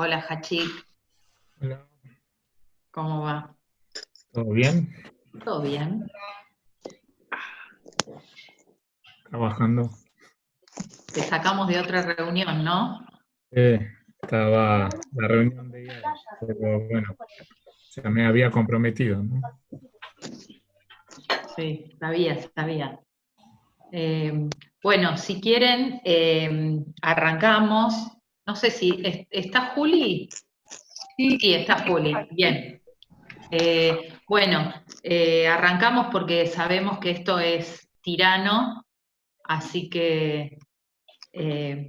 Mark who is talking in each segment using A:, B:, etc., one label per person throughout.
A: Hola, Hachik,
B: Hola,
A: ¿cómo va?
B: ¿todo bien?
A: ¿Todo bien?
B: Trabajando.
A: Te sacamos de otra reunión, ¿no?
B: Estaba la reunión de ayer, pero bueno, se me había comprometido, ¿no?
A: Sí, sabía, sabía. Eh, bueno, si quieren, arrancamos. No sé si está Juli. Sí, está Juli. Bien. Bueno, arrancamos porque sabemos que esto es tirano, así que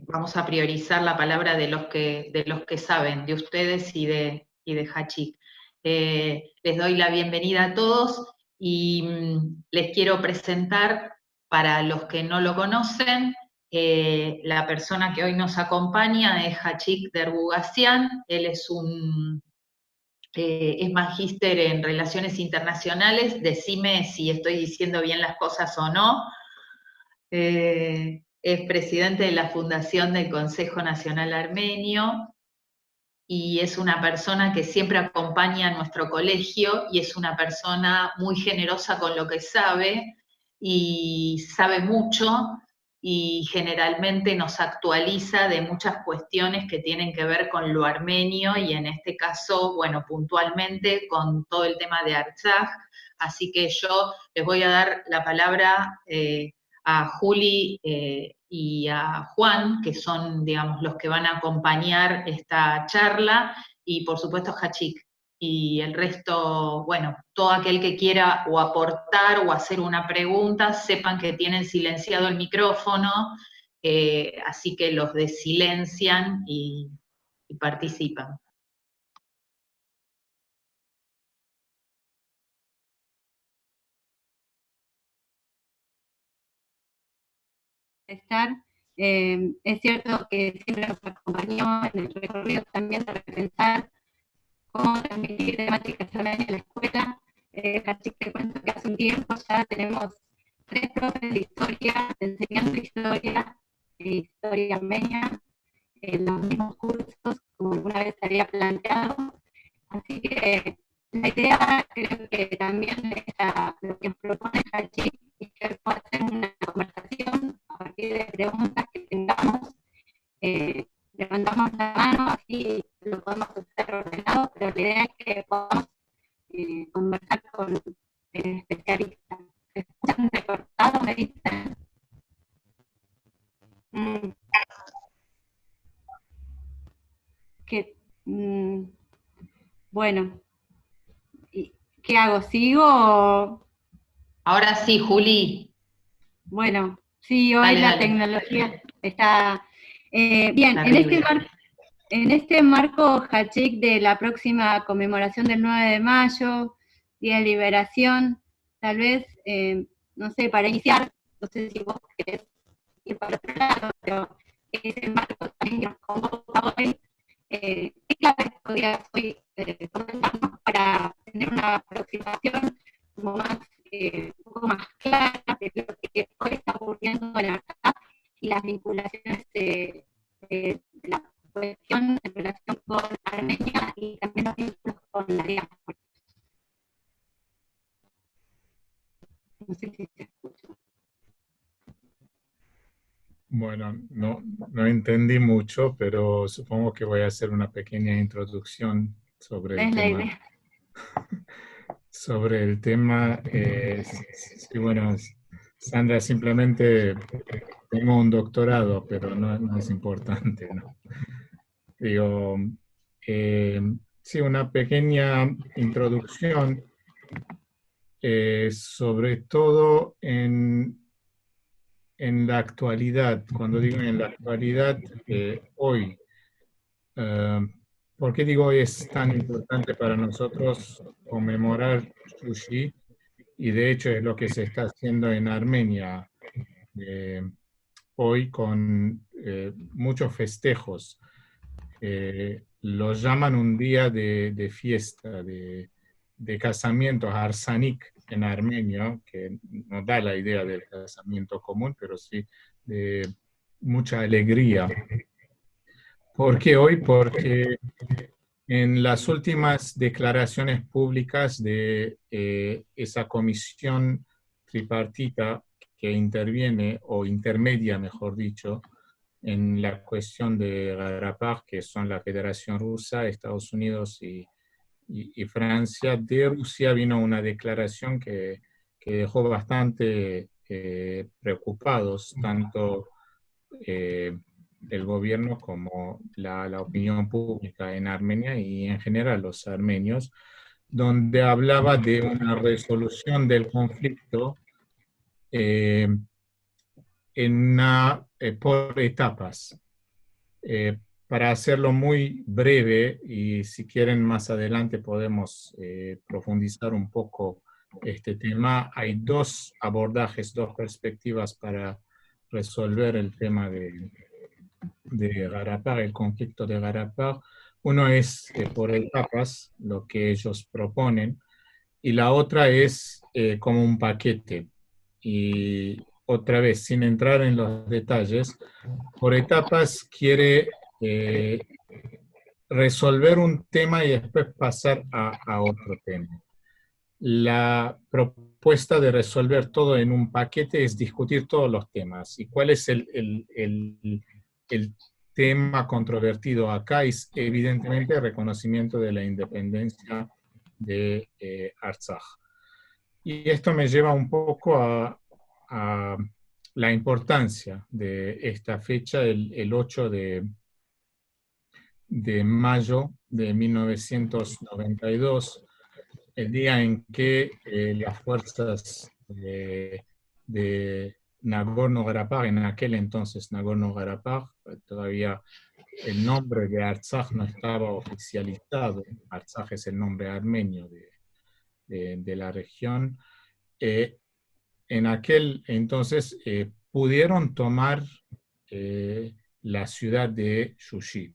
A: vamos a priorizar la palabra de los que saben, de ustedes y de Hachik. Les doy la bienvenida a todos y les quiero presentar, para los que no lo conocen, la persona que hoy nos acompaña es Hachik Derbugacián. Él es magíster en Relaciones Internacionales. Decime si estoy diciendo bien las cosas o no. Es presidente de la Fundación del Consejo Nacional Armenio y es una persona que siempre acompaña a nuestro colegio y es una persona muy generosa con lo que sabe y sabe mucho y generalmente nos actualiza de muchas cuestiones que tienen que ver con lo armenio y en este caso, bueno, puntualmente con todo el tema de Artsaj. Así que yo les voy a dar la palabra a Juli y a Juan, que son, digamos, los que van a acompañar esta charla, y por supuesto Hachik. Y el resto, bueno, todo aquel que quiera o aportar o hacer una pregunta, sepan que tienen silenciado el micrófono, así que los desilencian y participan.
C: Estar. Es cierto que siempre nos acompañó en el recorrido también de repensar cómo transmitir temáticas también en la escuela. Así que cuento que hace un tiempo ya tenemos 3 profes de historia enseñando historia armenia, en los mismos cursos, como alguna vez se había planteado. Así que la idea creo que también lo que propone allí es que pueda hacer una conversación a partir de preguntas que tengamos. Levantamos la mano, así lo podemos hacer ordenado, pero la idea es que podamos conversar con especialistas. ¿Se escuchan recortados? Me dicen. Mm, que, mm, bueno, ¿qué hago? ¿Sigo?
A: Ahora sí, Juli,
C: Bueno, sí, hoy
A: dale,
C: la
A: dale,
C: tecnología está bien.
A: terrible.
C: En este marco, Hachik, de la próxima conmemoración del 9 de mayo, Día de Liberación, tal vez, no sé, para iniciar, no sé si vos querés ir para otro lado, pero ese marco también nos convoca hoy. ¿Qué claves podrías hoy comentarnos para tener una aproximación como más, un poco más clara de lo que hoy está ocurriendo en acá y las vinculaciones de la cuestión en relación con Armenia y también los vínculos con la diáspora? No sé si se escucha.
B: Bueno, no entendí mucho, pero supongo que voy a hacer una pequeña introducción sobre el
C: Es la
B: tema.
C: idea.
B: Sobre el tema, sí, bueno, Sandra, simplemente tengo un doctorado, pero no es importante, ¿no? Digo, eh, sí, una pequeña introducción, sobre todo en la actualidad. Cuando digo en la actualidad, hoy. Eh, ¿Por qué digo hoy es tan importante para nosotros conmemorar Shushi? Y de hecho es lo que se está haciendo en Armenia eh, hoy con muchos festejos. Lo llaman un día de fiesta, de casamientos, arsanik en armenio, que no da la idea del casamiento común, pero sí de mucha alegría. ¿Por qué hoy? Porque en las últimas declaraciones públicas de esa comisión tripartita que interviene, o intermedia, mejor dicho, en la cuestión de Karabaj, que son la Federación Rusa, Estados Unidos y Francia, de Rusia vino una declaración que dejó bastante preocupados, tanto el gobierno como la opinión pública en Armenia y en general los armenios, donde hablaba de una resolución del conflicto eh, por etapas. Para hacerlo muy breve, y si quieren más adelante podemos profundizar un poco este tema, hay dos abordajes, dos perspectivas para resolver el tema de Karabaj, el conflicto de Karabaj. Uno es por etapas, lo que ellos proponen, y la otra es como un paquete. Y otra vez, sin entrar en los detalles, por etapas quiere resolver un tema y después pasar a otro tema. La propuesta de resolver todo en un paquete es discutir todos los temas. ¿Y cuál es el tema controvertido acá? Es evidentemente el reconocimiento de la independencia de Artsaj. Y esto me lleva un poco a la importancia de esta fecha, el 8 de mayo de 1992, el día en que las fuerzas de Nagorno-Karabaj, en aquel entonces Nagorno-Karabaj, todavía el nombre de Artsaj no estaba oficializado, Artsaj es el nombre armenio de la región, en aquel entonces pudieron tomar la ciudad de Shushi.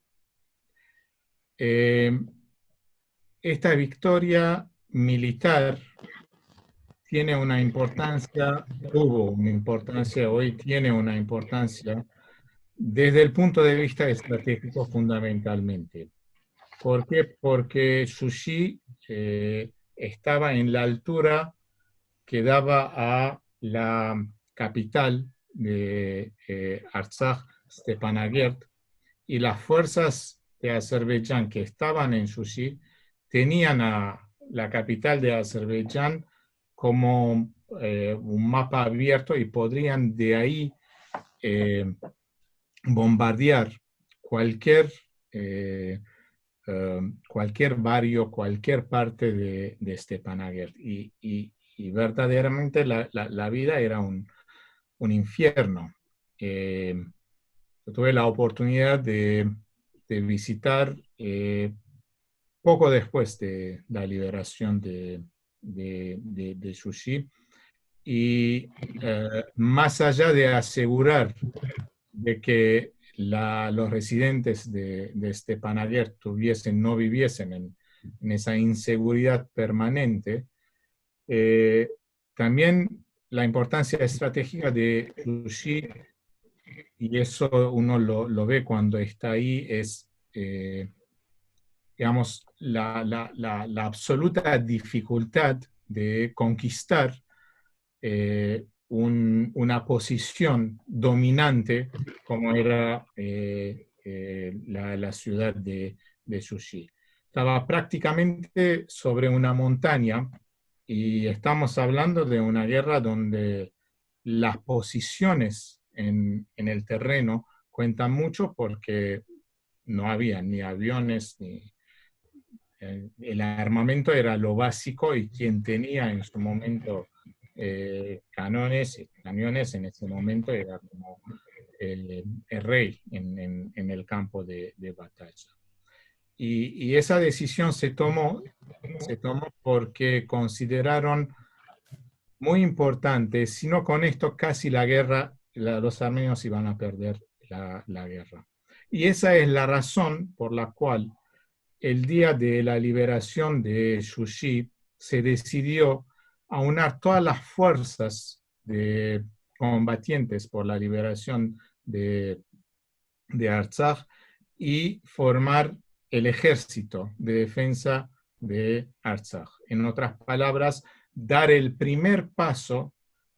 B: Esta victoria militar tiene una importancia, tuvo una importancia, hoy tiene una importancia desde el punto de vista estratégico fundamentalmente. ¿Por qué? Porque Shushi estaba en la altura que daba a la capital de Artsaj, Stepanakert, y las fuerzas de Azerbaiyán que estaban en Shushi tenían a la capital de Azerbaiyán como un mapa abierto y podrían de ahí bombardear cualquier, cualquier barrio, cualquier parte de Stepanakert. Y verdaderamente la vida era un infierno. Yo tuve la oportunidad de visitar poco después de la liberación de Shushi, y más allá de asegurar de que los residentes de Stepanakert no viviesen en esa inseguridad permanente, también la importancia estratégica de Shushi, y eso uno lo ve cuando está ahí, es digamos, la absoluta dificultad de conquistar una posición dominante como era la ciudad de Shushi. Estaba prácticamente sobre una montaña y estamos hablando de una guerra donde las posiciones en el terreno cuentan mucho porque no había ni aviones ni el armamento era lo básico, y quien tenía en su momento cañones en ese momento era como el rey en el campo de batalla. Y esa decisión se tomó porque consideraron muy importante, si no con esto casi la guerra, los armenios iban a perder la guerra. Y esa es la razón por la cual el día de la liberación de Shushi se decidió aunar todas las fuerzas de combatientes por la liberación de Artsaj y formar el ejército de defensa de Artsaj. En otras palabras, dar el primer paso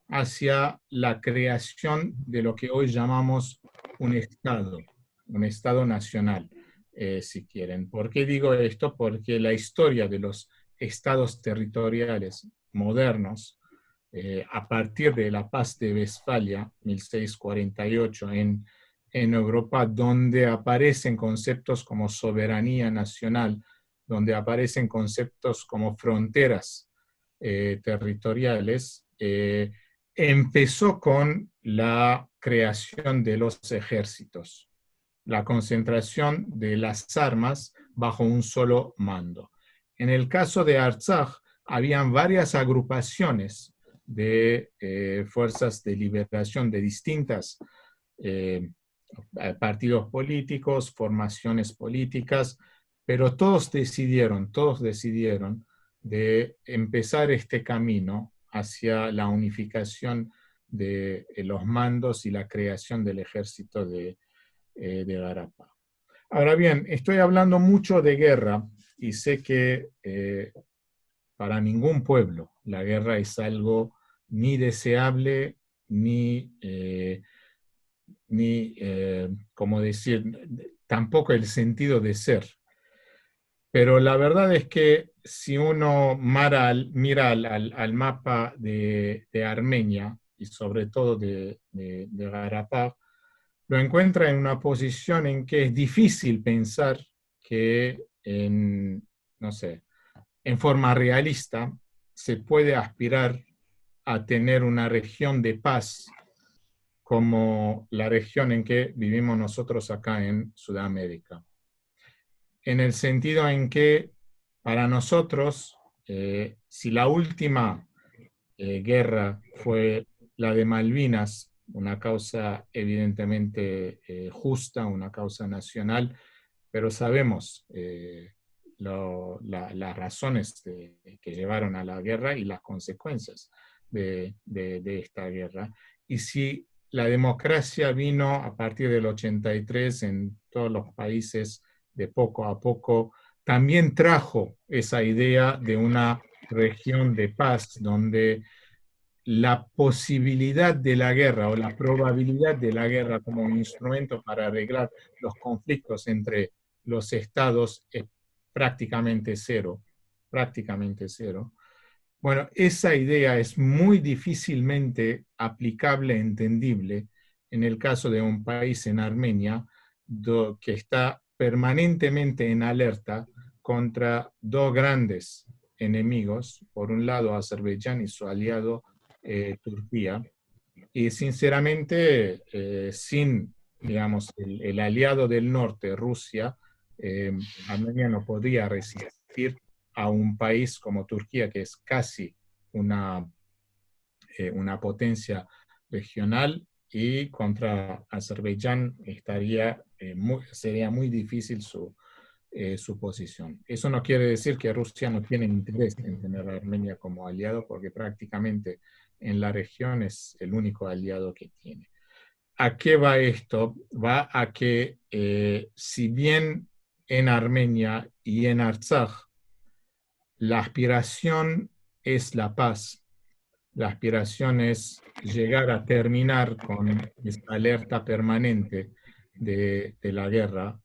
B: hacia la creación de lo que hoy llamamos un Estado nacional, si quieren. ¿Por qué digo esto? Porque la historia de los estados territoriales modernos, a partir de la Paz de Westfalia, 1648, en Europa, donde aparecen conceptos como soberanía nacional, donde aparecen conceptos como fronteras territoriales, empezó con la creación de los ejércitos, la concentración de las armas bajo un solo mando. En el caso de Artsaj, habían varias agrupaciones de fuerzas de liberación de distintas partidos políticos, formaciones políticas, pero todos decidieron de empezar este camino hacia la unificación de los mandos y la creación del ejército de Garapá. Ahora bien, estoy hablando mucho de guerra y sé que para ningún pueblo la guerra es algo ni deseable ni como decir, tampoco el sentido de ser. Pero la verdad es que si uno mira al mapa de Armenia, y sobre todo de Garapag, lo encuentra en una posición en que es difícil pensar que no sé, en forma realista se puede aspirar a tener una región de paz como la región en que vivimos nosotros acá en Sudamérica. En el sentido en que para nosotros, si la última guerra fue la de Malvinas, una causa evidentemente justa, una causa nacional, pero sabemos las razones que llevaron a la guerra y las consecuencias de esta guerra. Y si la democracia vino a partir del 83 en todos los países de poco a poco, también trajo esa idea de una región de paz donde la posibilidad de la guerra o la probabilidad de la guerra como un instrumento para arreglar los conflictos entre los estados es prácticamente cero, prácticamente cero. Bueno, esa idea es muy difícilmente aplicable, entendible, en el caso de un país en Armenia que está permanentemente en alerta contra dos grandes enemigos, por un lado Azerbaiyán y su aliado Turquía, y sinceramente sin, digamos, el aliado del norte, Rusia, Armenia no podría resistir a un país como Turquía, que es casi una potencia regional, y contra Azerbaiyán sería muy difícil su posición. Eso no quiere decir que Rusia no tiene interés en tener a Armenia como aliado, porque prácticamente en la región es el único aliado que tiene. ¿A qué va esto? Va a que si bien en Armenia y en Artsaj la aspiración es la paz, la aspiración es llegar a terminar con esta alerta permanente de la guerra.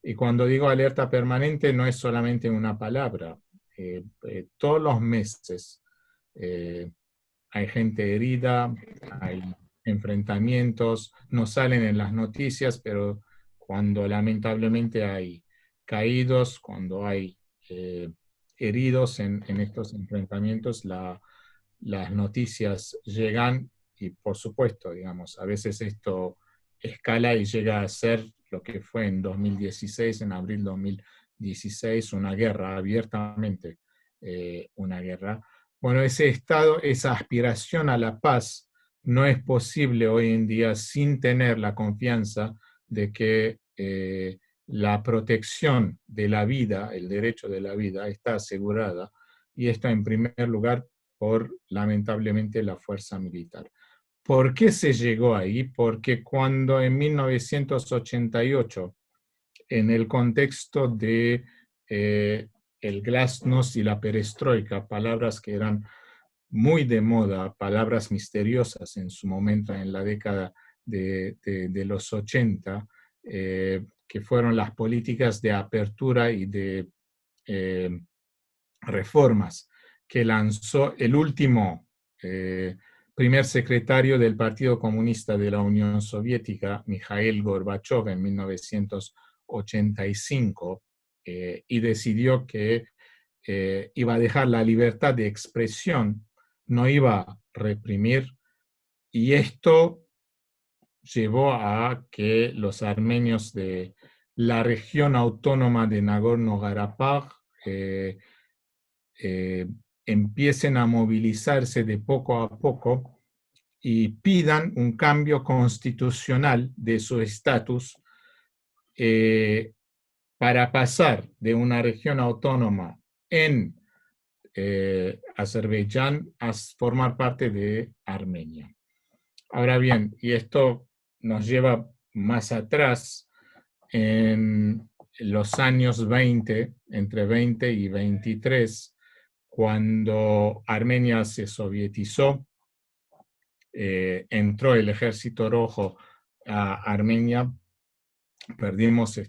B: Y cuando digo alerta permanente no es solamente una palabra. Todos los meses hay gente herida, hay enfrentamientos, no salen en las noticias, pero cuando lamentablemente hay caídos, cuando hay heridos en estos enfrentamientos, las noticias llegan y por supuesto, digamos, a veces esto escala y llega a ser lo que fue en 2016, en abril de 2016, una guerra, abiertamente una guerra. Bueno, ese estado, esa aspiración a la paz no es posible hoy en día sin tener la confianza de que la protección de la vida, el derecho de la vida, está asegurada, y esto en primer lugar por, lamentablemente, la fuerza militar. ¿Por qué se llegó ahí? Porque cuando en 1988 en el contexto de el glasnost y la perestroika, palabras que eran muy de moda, palabras misteriosas en su momento, en la década de los 80, que fueron las políticas de apertura y de reformas que lanzó el último primer secretario del Partido Comunista de la Unión Soviética, Mikhail Gorbachev, en 1985, y decidió que iba a dejar la libertad de expresión, no iba a reprimir, y esto llevó a que los armenios de la región autónoma de Nagorno-Karabaj empiecen a movilizarse de poco a poco y pidan un cambio constitucional de su estatus para pasar de una región autónoma en Azerbaiyán a formar parte de Armenia. Ahora bien, y esto nos lleva más atrás, en los años 20, entre 20 y 23, cuando Armenia se sovietizó, entró el Ejército Rojo a Armenia, perdimos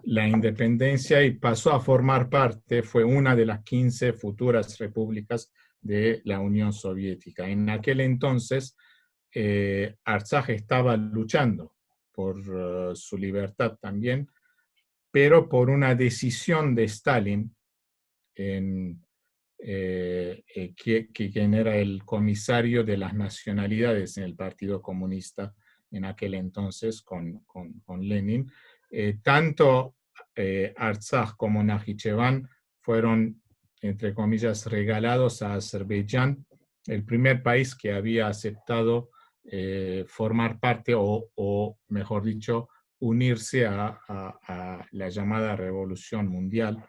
B: la independencia y pasó a formar parte, fue una de las 15 futuras repúblicas de la Unión Soviética. En aquel entonces, Artsaj estaba luchando por su libertad también, pero por una decisión de Stalin, quien era el comisario de las nacionalidades en el Partido Comunista en aquel entonces con Lenin. Tanto Artsaj como Nakhichevan fueron, entre comillas, regalados a Azerbaiyán, el primer país que había aceptado formar parte o, mejor dicho, unirse a la llamada Revolución Mundial,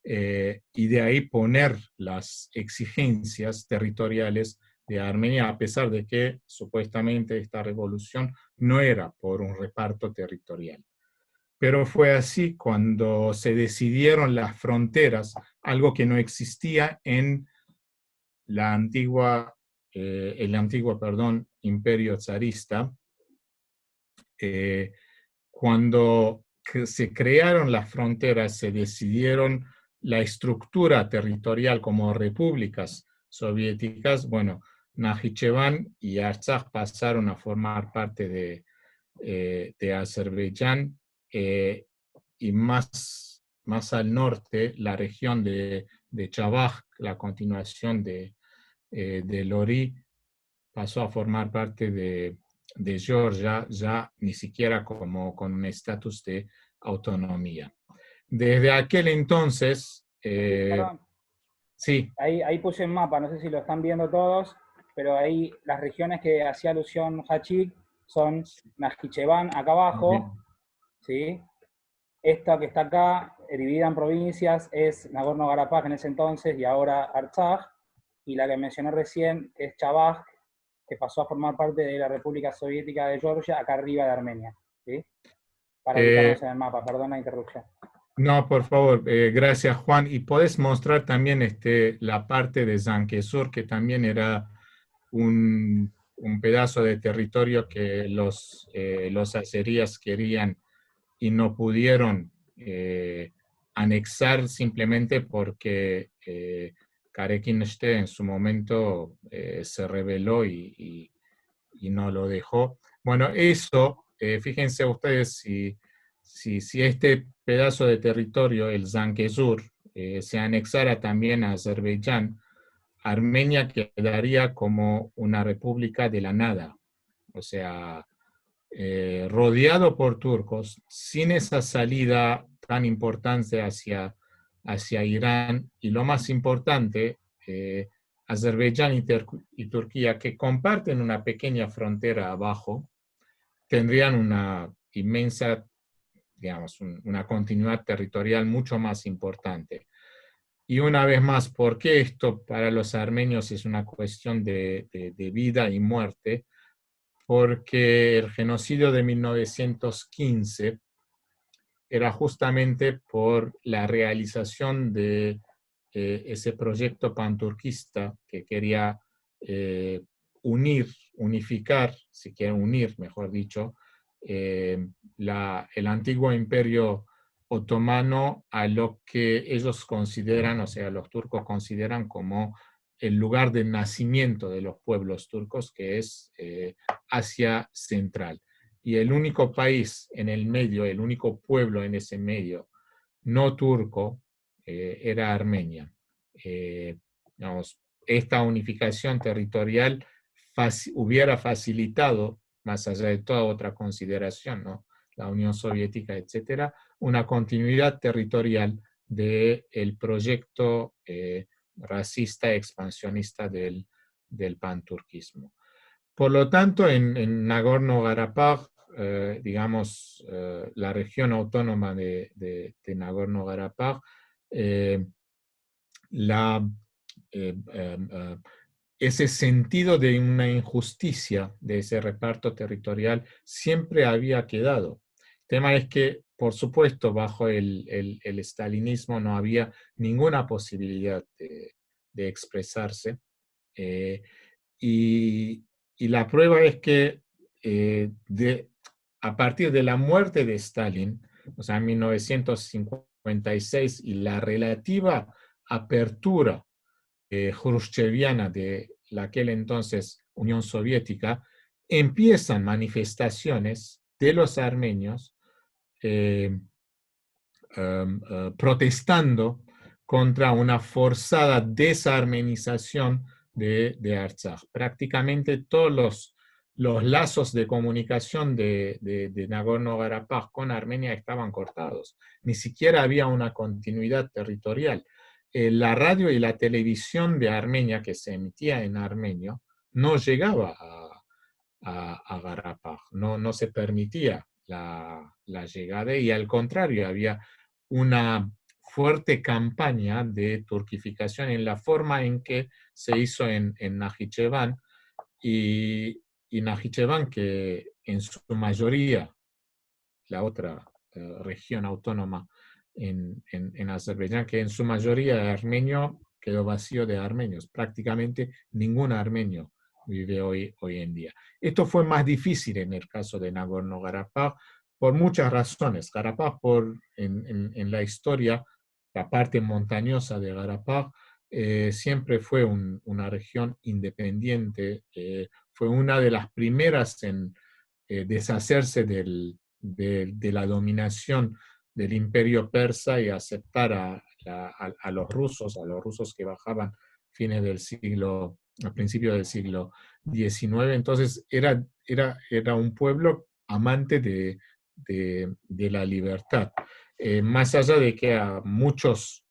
B: y de ahí poner las exigencias territoriales de Armenia, a pesar de que supuestamente esta revolución no era por un reparto territorial. Pero fue así cuando se decidieron las fronteras, algo que no existía en la antigua, el antiguo, imperio zarista. Cuando se crearon las fronteras, se decidieron la estructura territorial como repúblicas soviéticas. Bueno, Nakhichevan y Artsaj pasaron a formar parte de Azerbaiyán, y más al norte, la región de Chabaj, la continuación de Lori, pasó a formar parte de Georgia, ya ni siquiera como con un estatus de autonomía. Desde aquel entonces, sí.
D: Ahí puse un mapa, no sé si lo están viendo todos, pero ahí las regiones que hacía alusión Hachik son Nakhichevan acá abajo, ¿sí? Esta que está acá, dividida en provincias, es Nagorno-Karabaj en ese entonces y ahora Artsaj, y la que mencioné recién, que es Chabaj, que pasó a formar parte de la República Soviética de Georgia, acá arriba de Armenia, ¿sí? Para ubicarnos en el mapa, perdón la interrupción.
B: No, por favor, gracias Juan. Y puedes mostrar también la parte de Zangezur, que también era un pedazo de territorio que los azeríes querían y no pudieron anexar simplemente porque Karekinste en su momento se rebeló y no lo dejó. Bueno, eso, fíjense ustedes si este pedazo de territorio, el Zangezur, se anexara también a Azerbaiyán, Armenia quedaría como una república de la nada. O sea, rodeado por turcos, sin esa salida tan importante hacia Irán, y lo más importante, Azerbaiyán y Turquía, que comparten una pequeña frontera abajo, tendrían una inmensa, digamos, una continuidad territorial mucho más importante. Y una vez más, ¿por qué esto para los armenios es una cuestión de vida y muerte? Porque el genocidio de 1915 era justamente por la realización de ese proyecto panturquista que quería unificar, si quieren unir, mejor dicho, el antiguo imperio otomano a lo que ellos consideran, o sea, los turcos consideran como el lugar de nacimiento de los pueblos turcos, que es Asia Central. Y el único país en el medio, el único pueblo en ese medio no turco, era Armenia. Digamos, esta unificación territorial hubiera facilitado, más allá de toda otra consideración, ¿no?, la Unión Soviética, etcétera, una continuidad territorial del proyecto racista, expansionista del panturquismo. Por lo tanto, en Nagorno-Karabaj, digamos, la región autónoma de Nagorno-Karabaj, ese sentido de una injusticia de ese reparto territorial siempre había quedado. El tema es que, por supuesto, bajo el estalinismo no había ninguna posibilidad de expresarse. Y la prueba es que a partir de la muerte de Stalin, o sea, en 1956, y la relativa apertura khrushcheviana de aquel entonces Unión Soviética, empiezan manifestaciones de los armenios protestando contra una forzada desarmenización de Artsaj. Prácticamente todos los lazos de comunicación de Nagorno-Karabaj con Armenia estaban cortados. Ni siquiera había una continuidad territorial. La radio y la televisión de Armenia, que se emitía en armenio, no llegaba a Karabaj, no se permitía la llegada, y al contrario, había una fuerte campaña de turquificación en la forma en que se hizo en Najicheván, y Najicheván, que en su mayoría, la otra región autónoma en Azerbaiyán, que en su mayoría armenio, quedó vacío de armenios. Prácticamente ningún armenio vive hoy en día. Esto fue más difícil en el caso de Nagorno-Karabaj por muchas razones. Karabaj, en la historia, la parte montañosa de Karabaj, siempre fue una región independiente, fue una de las primeras en deshacerse de la dominación del imperio persa y aceptar a los rusos que bajaban a principios del siglo XIX. Entonces era un pueblo amante de la libertad. Más allá de que a muchos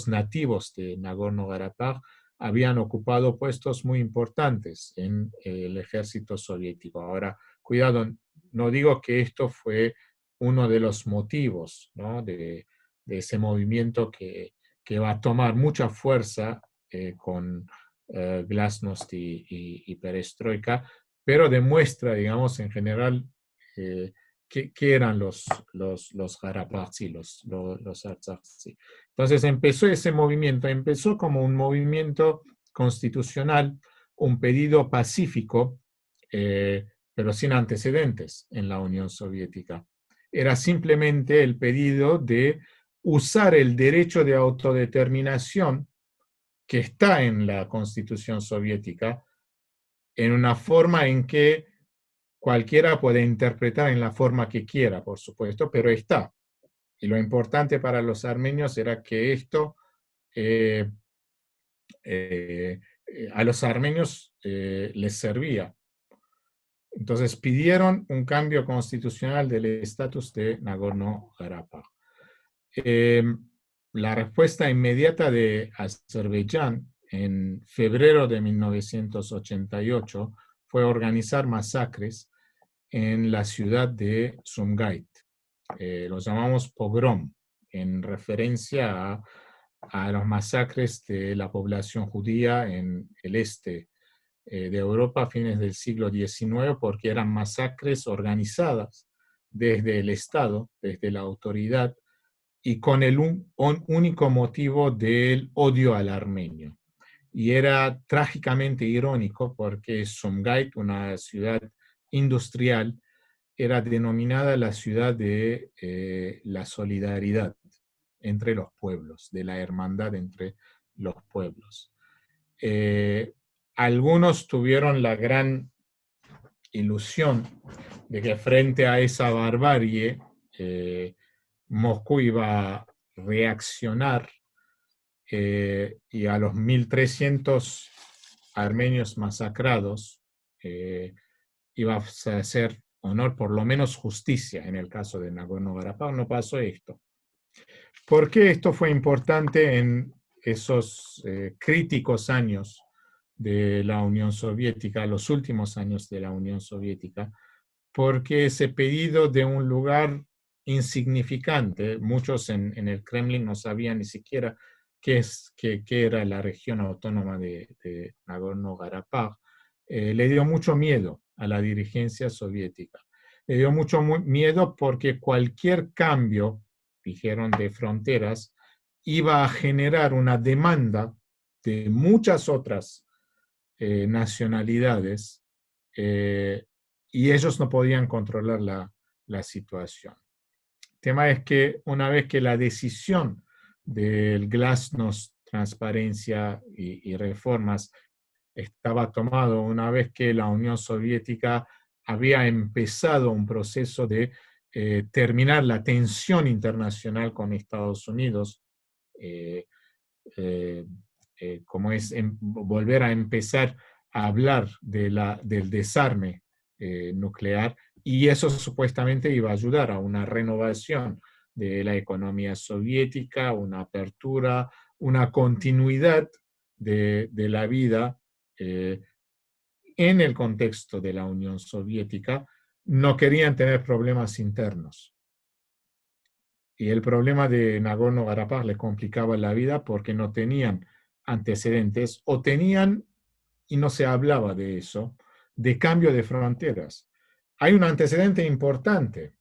B: nativos de Nagorno-Karabaj habían ocupado puestos muy importantes en el ejército soviético. Ahora, cuidado, no digo que esto fue uno de los motivos, ¿no?, de ese movimiento que va a tomar mucha fuerza con Glasnost y Perestroika, pero demuestra, digamos, en general, qué eran los Karabajci, los Artsakhi. Entonces empezó ese movimiento, empezó como un movimiento constitucional, un pedido pacífico, pero sin antecedentes en la Unión Soviética. Era simplemente el pedido de usar el derecho de autodeterminación que está en la Constitución soviética en una forma en que cualquiera puede interpretar en la forma que quiera, por supuesto, pero está. Y lo importante para los armenios era que esto a los armenios les servía. Entonces pidieron un cambio constitucional del estatus de Nagorno-Karabaj. La respuesta inmediata de Azerbaiyán en febrero de 1988 fue organizar masacres en la ciudad de Sumgait. Los llamamos pogrom, en referencia a los masacres de la población judía en el este de Europa a fines del siglo XIX, porque eran masacres organizadas desde el Estado, desde la autoridad, y con el único motivo del odio al armenio. Y era trágicamente irónico porque Sumgait, una ciudad industrial, era denominada la ciudad de la solidaridad entre los pueblos, de la hermandad entre los pueblos. Algunos tuvieron la gran ilusión de que frente a esa barbarie Moscú iba a reaccionar y a los 1.300 armenios masacrados iba a hacer honor, por lo menos justicia en el caso de Nagorno-Karabaj. No pasó esto. ¿Por qué esto fue importante en esos críticos años de la Unión Soviética, los últimos años de la Unión Soviética? Porque ese pedido de un lugar insignificante, muchos en el Kremlin no sabían ni siquiera qué era la región autónoma de Nagorno-Karabaj, le dio mucho miedo a la dirigencia soviética. Le dio mucho miedo porque cualquier cambio, dijeron, de fronteras, iba a generar una demanda de muchas otras nacionalidades y ellos no podían controlar la situación. El tema es que una vez que la decisión del Glasnost, transparencia y reformas estaba tomado, una vez que la Unión Soviética había empezado un proceso de terminar la tensión internacional con Estados Unidos, como es volver a empezar a hablar del desarme nuclear, y eso supuestamente iba a ayudar a una renovación de la economía soviética, una apertura, una continuidad de la vida en el contexto de la Unión Soviética. No querían tener problemas internos. Y el problema de Nagorno-Karabaj les complicaba la vida porque no tenían antecedentes, o tenían, y no se hablaba de eso, de cambio de fronteras. Hay un antecedente importante.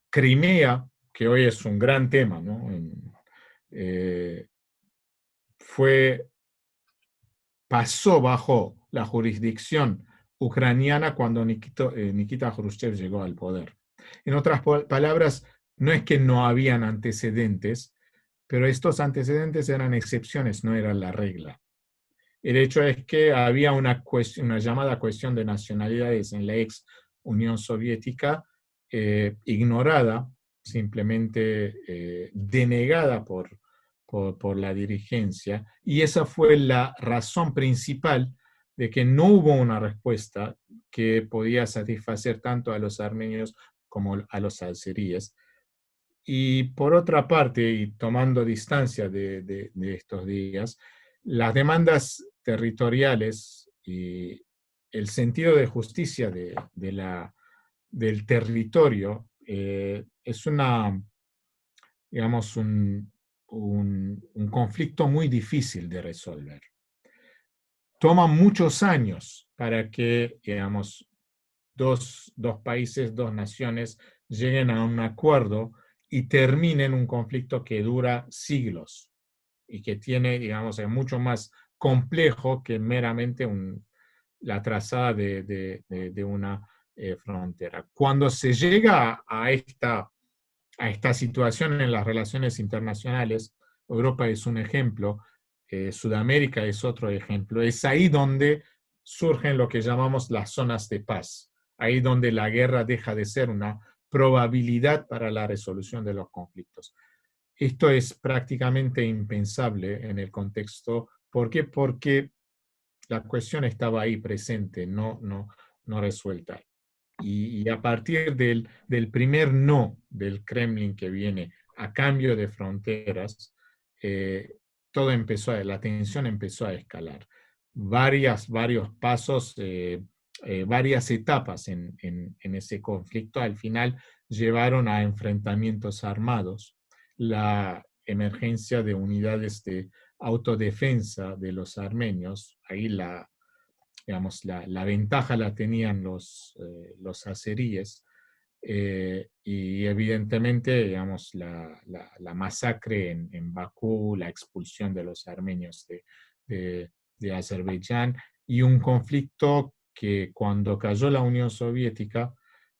B: Crimea, que hoy es un gran tema, ¿no? Pasó bajo la jurisdicción ucraniana cuando Nikita Khrushchev llegó al poder. En otras palabras, no es que no habían antecedentes, pero estos antecedentes eran excepciones, no eran la regla. El hecho es que había una llamada cuestión de nacionalidades en la ex Unión Soviética, ignorada, simplemente denegada por la dirigencia, y esa fue la razón principal de que no hubo una respuesta que podía satisfacer tanto a los armenios como a los azeríes. Y por otra parte, y tomando distancia de estos días, las demandas territoriales y el sentido de justicia del territorio es digamos, un conflicto muy difícil de resolver. Toma muchos años para que, digamos, dos países, dos naciones lleguen a un acuerdo y terminen un conflicto que dura siglos y que tiene, digamos, es mucho más complejo que meramente la trazada de una frontera. Cuando se llega a esta situación en las relaciones internacionales, Europa es un ejemplo, Sudamérica es otro ejemplo, es ahí donde surgen lo que llamamos las zonas de paz, ahí donde la guerra deja de ser una probabilidad para la resolución de los conflictos. Esto es prácticamente impensable en el contexto. ¿Por qué? Porque la cuestión estaba ahí presente, no resuelta. Y a partir del primer no del Kremlin que viene a cambio de fronteras, la tensión empezó a escalar. Varios pasos, varias etapas en ese conflicto al final llevaron a enfrentamientos armados. La emergencia de unidades de autodefensa de los armenios, ahí digamos, la ventaja la tenían los azeríes, y evidentemente, digamos, la masacre en Bakú, la expulsión de los armenios de Azerbaiyán, y un conflicto que cuando cayó la Unión Soviética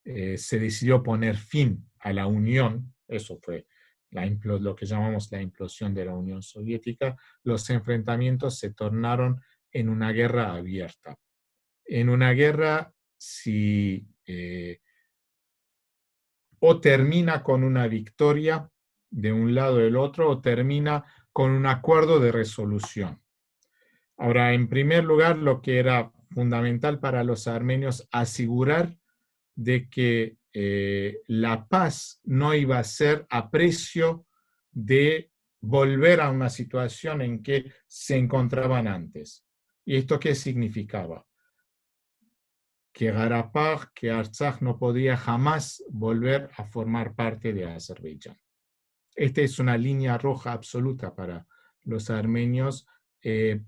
B: se decidió poner fin a la Unión. Eso fue lo que llamamos la implosión de la Unión Soviética. Los enfrentamientos se tornaron en una guerra abierta. En una guerra, si o termina con una victoria de un lado o del otro, o termina con un acuerdo de resolución. Ahora, en primer lugar, lo que era fundamental para los armenios, asegurar de que la paz no iba a ser a precio de volver a una situación en que se encontraban antes. ¿Y esto qué significaba? Que Karabaj, que Artsaj no podía jamás volver a formar parte de Azerbaiyán. Esta es una línea roja absoluta para los armenios.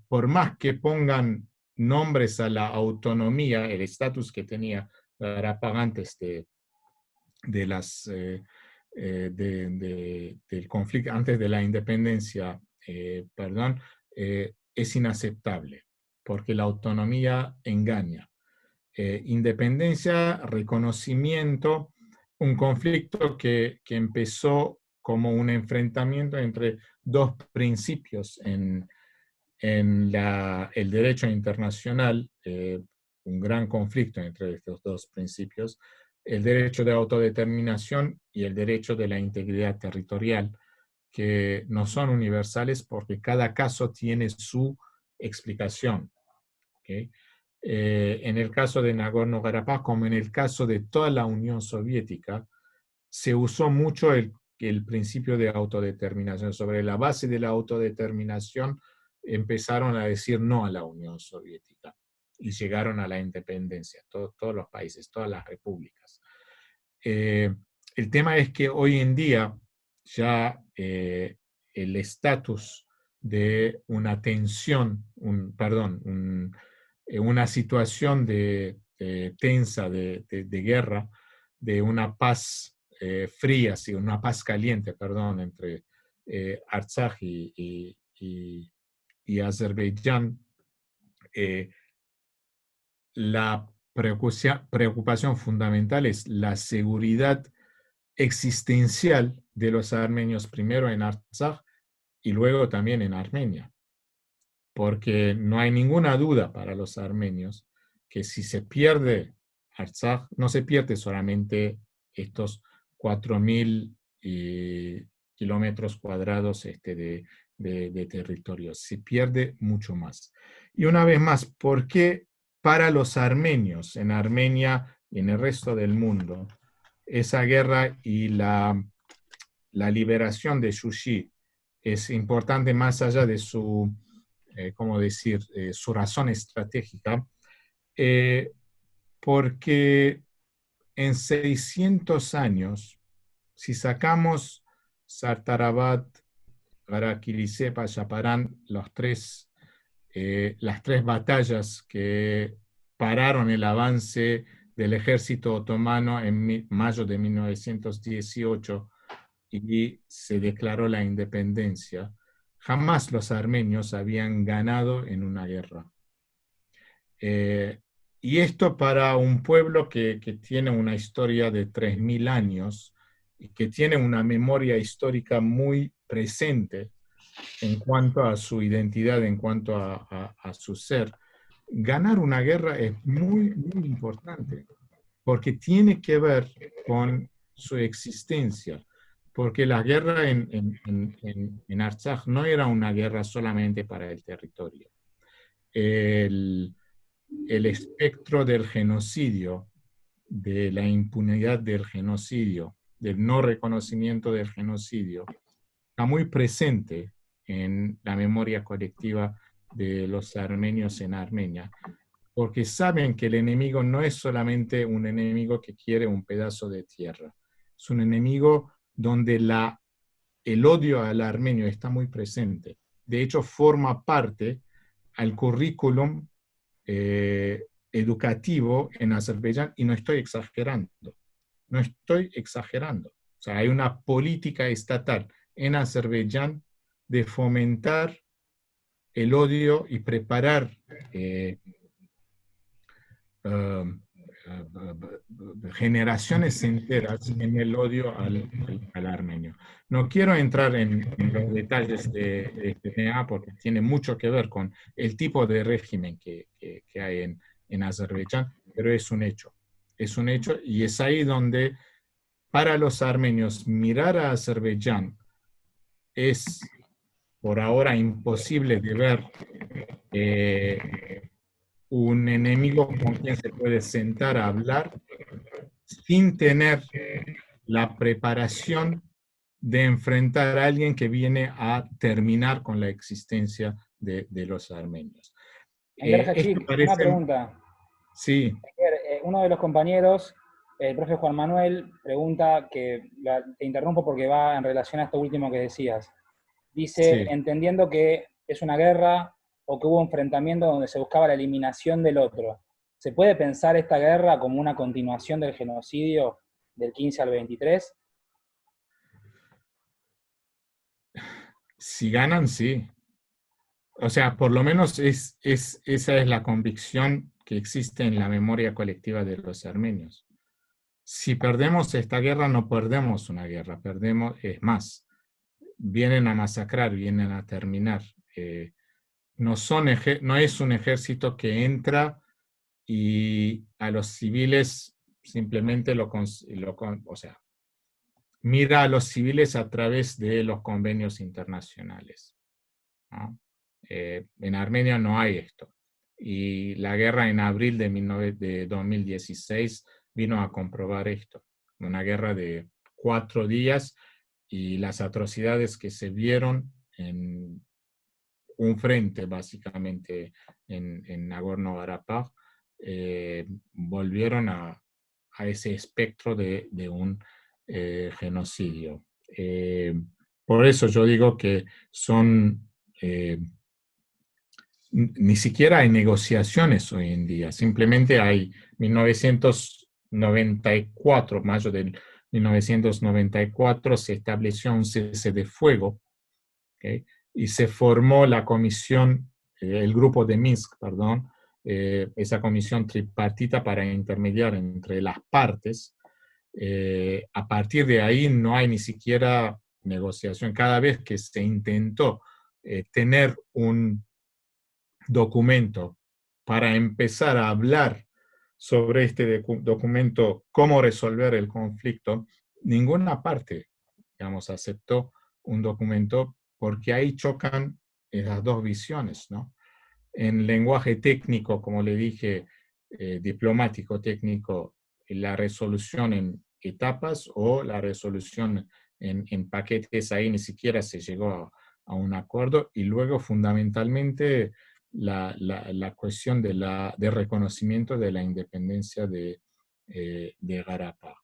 B: Por más que pongan nombres a la autonomía, el estatus que tenía Karabaj antes del conflicto, antes de la independencia, es inaceptable, porque la autonomía engaña. Independencia, reconocimiento, un conflicto que empezó como un enfrentamiento entre dos principios en el derecho internacional, un gran conflicto entre estos dos principios, el derecho de autodeterminación y el derecho de la integridad territorial, que no son universales porque cada caso tiene su explicación. ¿Okay? En el caso de Nagorno-Karabaj, como en el caso de toda la Unión Soviética, se usó mucho el principio de autodeterminación. Sobre la base de la autodeterminación empezaron a decir no a la Unión Soviética y llegaron a la independencia, todos los países, todas las repúblicas. El tema es que hoy en día ya el estatus de una tensión, una situación tensa de guerra, de una paz fría, sí, una paz caliente, perdón, entre Artsaj y Azerbaiyán, la preocupación fundamental es la seguridad existencial de los armenios, primero en Artsaj y luego también en Armenia. Porque no hay ninguna duda para los armenios que si se pierde Artsaj, no se pierde solamente estos 4.000 kilómetros cuadrados de territorio, se pierde mucho más. Y una vez más, ¿por qué para los armenios en Armenia y en el resto del mundo esa guerra y la liberación de Shushi es importante más allá de su su razón estratégica? Porque en 600 años, si sacamos Sartarabad, Garakilise, Pachaparán, las tres batallas que pararon el avance del ejército otomano en mayo de 1918 y se declaró la independencia, jamás los armenios habían ganado en una guerra. Y esto para un pueblo que tiene una historia de 3.000 años y que tiene una memoria histórica muy presente en cuanto a su identidad, en cuanto a su ser. Ganar una guerra es muy, muy importante porque tiene que ver con su existencia. Porque la guerra en Artsaj no era una guerra solamente para el territorio. El espectro del genocidio, de la impunidad del genocidio, del no reconocimiento del genocidio, está muy presente en la memoria colectiva de los armenios en Armenia, porque saben que el enemigo no es solamente un enemigo que quiere un pedazo de tierra, es un enemigo donde el odio al armenio está muy presente. De hecho, forma parte al currículum educativo en Azerbaiyán, y no estoy exagerando. No estoy exagerando. O sea, hay una política estatal en Azerbaiyán de fomentar el odio y preparar generaciones enteras en el odio al armenio. No quiero entrar en los detalles de este tema porque tiene mucho que ver con el tipo de régimen que hay en Azerbaiyán, pero es un hecho. Es un hecho, y es ahí donde para los armenios mirar a Azerbaiyán es por ahora imposible de ver un enemigo con quien se puede sentar a hablar sin tener la preparación de enfrentar a alguien que viene a terminar con la existencia de los armenios.
D: Hachik, una pregunta.
B: Sí.
D: Uno de los compañeros, el profe Juan Manuel, pregunta, te interrumpo porque va en relación a esto último que decías. Dice, sí, entendiendo que es una guerra o que hubo un enfrentamiento donde se buscaba la eliminación del otro, ¿se puede pensar esta guerra como una continuación del genocidio del 15 al 23?
B: Si ganan, sí. O sea, por lo menos esa es la convicción que existe en la memoria colectiva de los armenios. Si perdemos esta guerra, no perdemos una guerra, perdemos, es más, vienen a masacrar, vienen a terminar. No es un ejército que entra y a los civiles simplemente o sea, mira a los civiles a través de los convenios internacionales, ¿no? En Armenia no hay esto. Y la guerra en abril de 2016 vino a comprobar esto. Una guerra de 4 días y las atrocidades que se vieron en un frente, básicamente, en Nagorno-Karabaj, volvieron a ese espectro de un genocidio. Por eso yo digo que son... ni siquiera hay negociaciones hoy en día, simplemente hay 1994, mayo del 1994, se estableció un cese de fuego, ¿okay? Y se formó la comisión, el grupo de Minsk, perdón, esa comisión tripartita para intermediar entre las partes. A partir de ahí no hay ni siquiera negociación. Cada vez que se intentó tener un documento para empezar a hablar sobre este documento, cómo resolver el conflicto, ninguna parte, digamos, aceptó un documento porque ahí chocan esas dos visiones, ¿no? En lenguaje técnico, como le dije, diplomático técnico, la resolución en etapas o la resolución en paquetes, ahí ni siquiera se llegó a un acuerdo, y luego fundamentalmente la cuestión de reconocimiento de la independencia de Karabaj.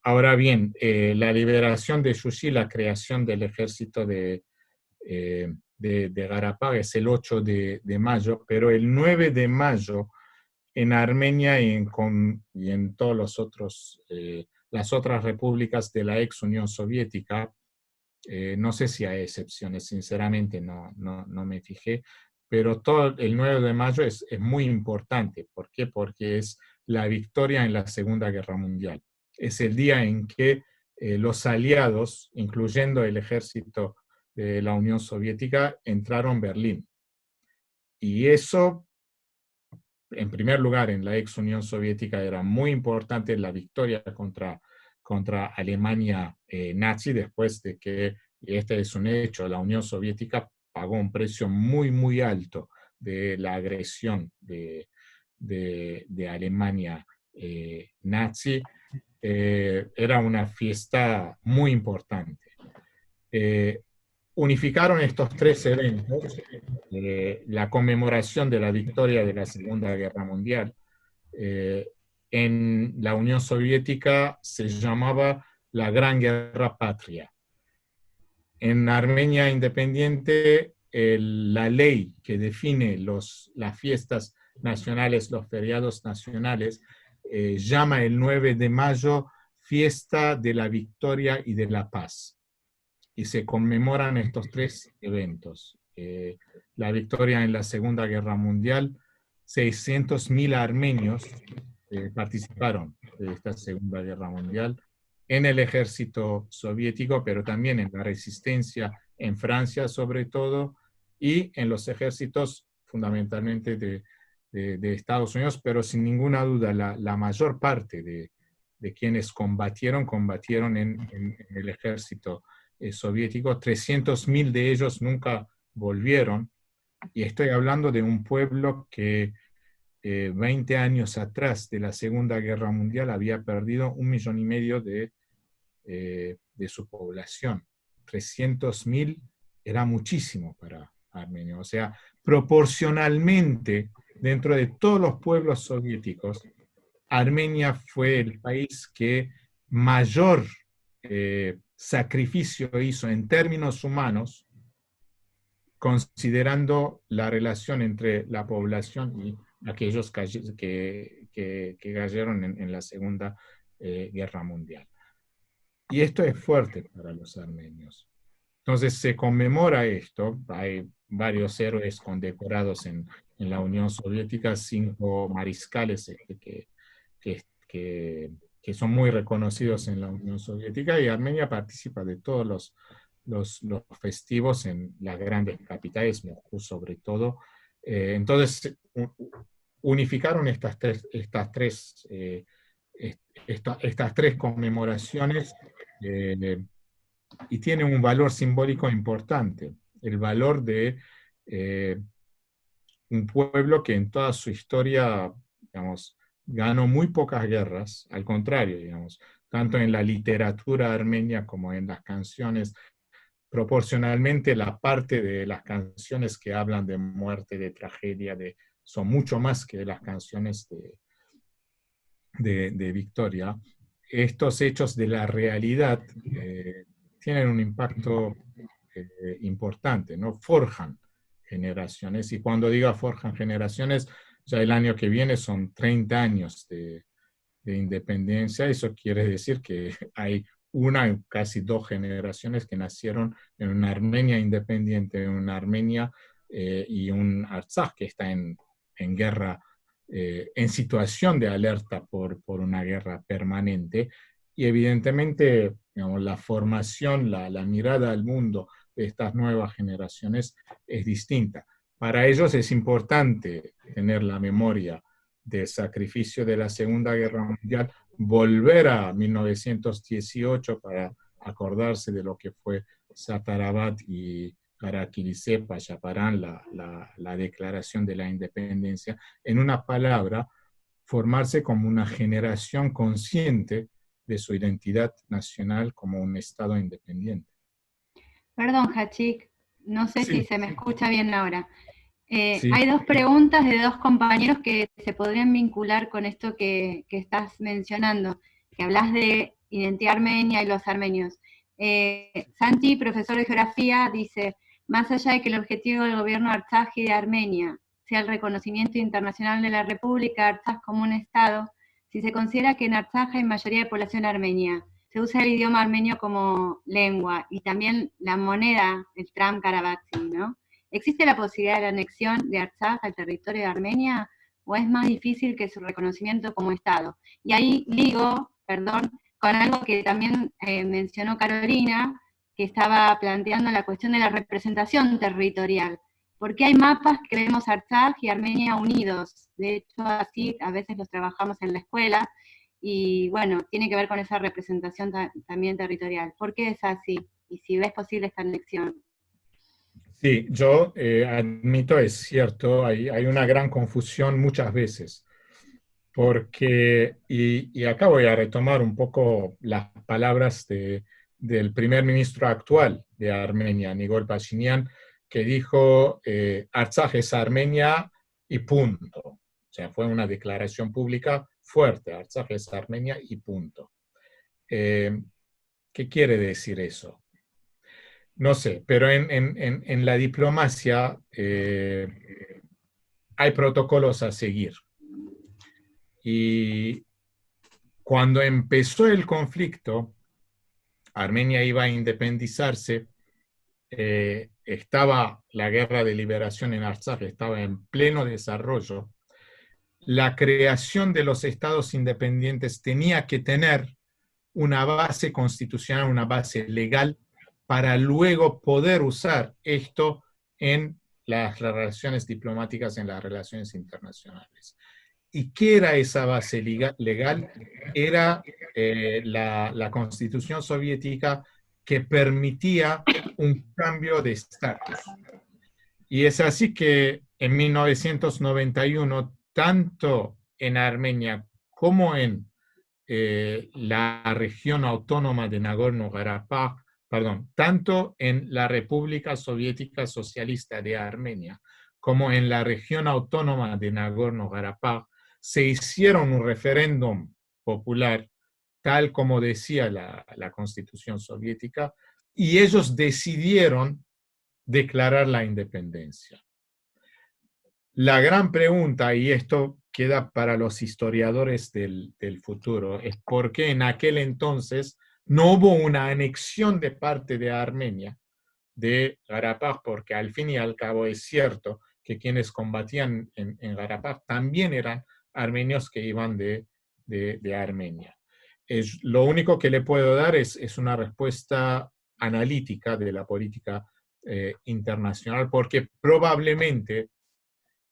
B: Ahora bien, la liberación de Shushi, la creación del ejército de Karabaj es el 8 de mayo, pero el 9 de mayo en Armenia y en todos los otros, las otras repúblicas de la ex Unión Soviética, no sé si hay excepciones, sinceramente no me fijé, pero todo el 9 de mayo es muy importante. ¿Por qué? Porque es la victoria en la Segunda Guerra Mundial. Es el día en que los aliados, incluyendo el ejército de la Unión Soviética, entraron a Berlín. Y eso, en primer lugar, en la ex Unión Soviética era muy importante la victoria contra Alemania nazi, después de que, y este es un hecho, la Unión Soviética pagó un precio muy, muy alto de la agresión de Alemania nazi. Era una fiesta muy importante. Unificaron estos tres eventos, la conmemoración de la victoria de la Segunda Guerra Mundial. En la Unión Soviética se llamaba la Gran Guerra Patria. En Armenia independiente, la ley que define las fiestas nacionales, los feriados nacionales, llama el 9 de mayo Fiesta de la Victoria y de la Paz. Y se conmemoran estos tres eventos. La victoria en la Segunda Guerra Mundial, 600.000 armenios participaron de esta Segunda Guerra Mundial en el ejército soviético, pero también en la resistencia en Francia sobre todo, y en los ejércitos fundamentalmente de Estados Unidos, pero sin ninguna duda la mayor parte de quienes combatieron en el ejército soviético. 300.000 de ellos nunca volvieron, y estoy hablando de un pueblo que 20 años atrás de la Segunda Guerra Mundial había perdido 1,5 millones de su población. 300.000 era muchísimo para Armenia. O sea, proporcionalmente, dentro de todos los pueblos soviéticos, Armenia fue el país que mayor sacrificio hizo en términos humanos, considerando la relación entre la población y aquellos que cayeron en la Segunda Guerra Mundial. Y esto es fuerte para los armenios. Entonces se conmemora esto, hay varios héroes condecorados en la Unión Soviética, 5 mariscales que son muy reconocidos en la Unión Soviética, y Armenia participa de todos los festivos en las grandes capitales, Moscú sobre todo. Entonces unificaron estas tres conmemoraciones y tiene un valor simbólico importante, el valor de un pueblo que en toda su historia, digamos, ganó muy pocas guerras, al contrario, digamos, tanto en la literatura armenia como en las canciones. Proporcionalmente, la parte de las canciones que hablan de muerte, de tragedia, son mucho más que las canciones de victoria. Estos hechos de la realidad tienen un impacto importante, ¿no? Forjan generaciones, y cuando digo forjan generaciones, ya el año que viene son 30 años de independencia. Eso quiere decir que hay una, casi 2 generaciones que nacieron en una Armenia independiente, en una Armenia y un Artsaj que está en guerra, en situación de alerta por una guerra permanente. Y evidentemente, digamos, la formación, la mirada al mundo de estas nuevas generaciones es distinta. Para ellos es importante tener la memoria del sacrificio de la Segunda Guerra Mundial, volver a 1918 para acordarse de lo que fue Satarabat y Karakilisep, Pachaparán, la declaración de la independencia. En una palabra, formarse como una generación consciente de su identidad nacional como un Estado independiente.
C: Perdón, Hachik, no sé
B: Sí.
C: si se me escucha bien ahora.
B: Sí.
C: Hay 2 preguntas de 2 compañeros que se podrían vincular con esto que estás mencionando, que hablas de identidad armenia y los armenios. Santi, profesor de geografía, dice, más allá de que el objetivo del gobierno Artsaj y de Armenia sea el reconocimiento internacional de la República Artsaj como un Estado, si se considera que en Artsaj hay mayoría de población armenia, se usa el idioma armenio como lengua y también la moneda, el tram Karabatsi, ¿no? ¿Existe la posibilidad de la anexión de Artsaj al territorio de Armenia o es más difícil que su reconocimiento como Estado? Y ahí ligo, con algo que también mencionó Carolina, que estaba planteando la cuestión de la representación territorial. ¿Por qué hay mapas que vemos Artsaj y Armenia unidos? De hecho, así a veces los trabajamos en la escuela, y bueno, tiene que ver con esa representación también territorial. ¿Por qué es así? Y si ves posible esta anexión.
B: Sí, yo admito, es cierto, hay una gran confusión muchas veces, porque, y acá voy a retomar un poco las palabras del primer ministro actual de Armenia, Nikol Pashinyan, que dijo, Artsaj es Armenia y punto. O sea, fue una declaración pública fuerte, Artsaj es Armenia y punto. ¿Qué quiere decir eso? No sé, pero en la diplomacia hay protocolos a seguir. Y cuando empezó el conflicto, Armenia iba a independizarse, estaba la guerra de liberación en Artsaj, estaba en pleno desarrollo. La creación de los estados independientes tenía que tener una base constitucional, una base legal, para luego poder usar esto en las relaciones diplomáticas, en las relaciones internacionales. ¿Y qué era esa base legal? Era la Constitución soviética, que permitía un cambio de estatus. Y es así que en 1991, tanto en Armenia como en la región autónoma de Nagorno-Karabaj, perdón, tanto en la República Soviética Socialista de Armenia como en la región autónoma de Nagorno-Karabaj, se hicieron un referéndum popular, tal como decía la Constitución soviética, y ellos decidieron declarar la independencia. La gran pregunta, y esto queda para los historiadores del futuro, es por qué en aquel entonces no hubo una anexión de parte de Armenia de Karabaj, porque al fin y al cabo es cierto que quienes combatían en Karabaj también eran armenios que iban de Armenia. Lo único que le puedo dar es una respuesta analítica de la política internacional, porque probablemente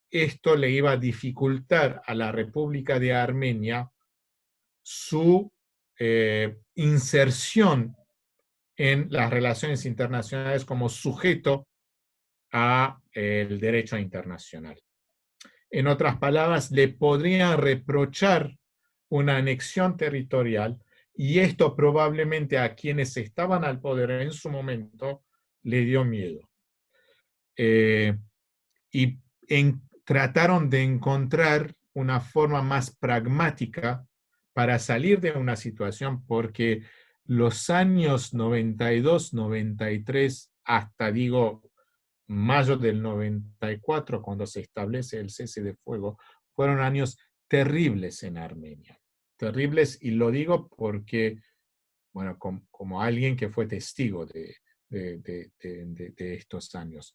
B: esto le iba a dificultar a la República de Armenia su inserción en las relaciones internacionales como sujeto a el derecho internacional. En otras palabras, le podrían reprochar una anexión territorial, y esto probablemente a quienes estaban al poder en su momento le dio miedo. Y trataron de encontrar una forma más pragmática para salir de una situación, porque los años 92, 93, hasta digo mayo del 94, cuando se establece el cese de fuego, fueron años terribles en Armenia. Terribles, y lo digo porque, bueno, como alguien que fue testigo de estos años.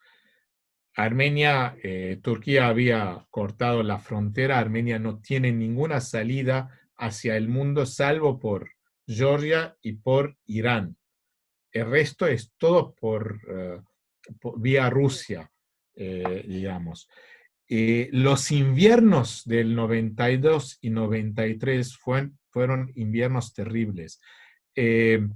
B: Armenia, Turquía había cortado la frontera. Armenia no tiene ninguna salida hacia el mundo salvo por Georgia y por Irán. El resto es todo por vía Rusia, digamos. Los inviernos del 92 y 93 fueron inviernos terribles. El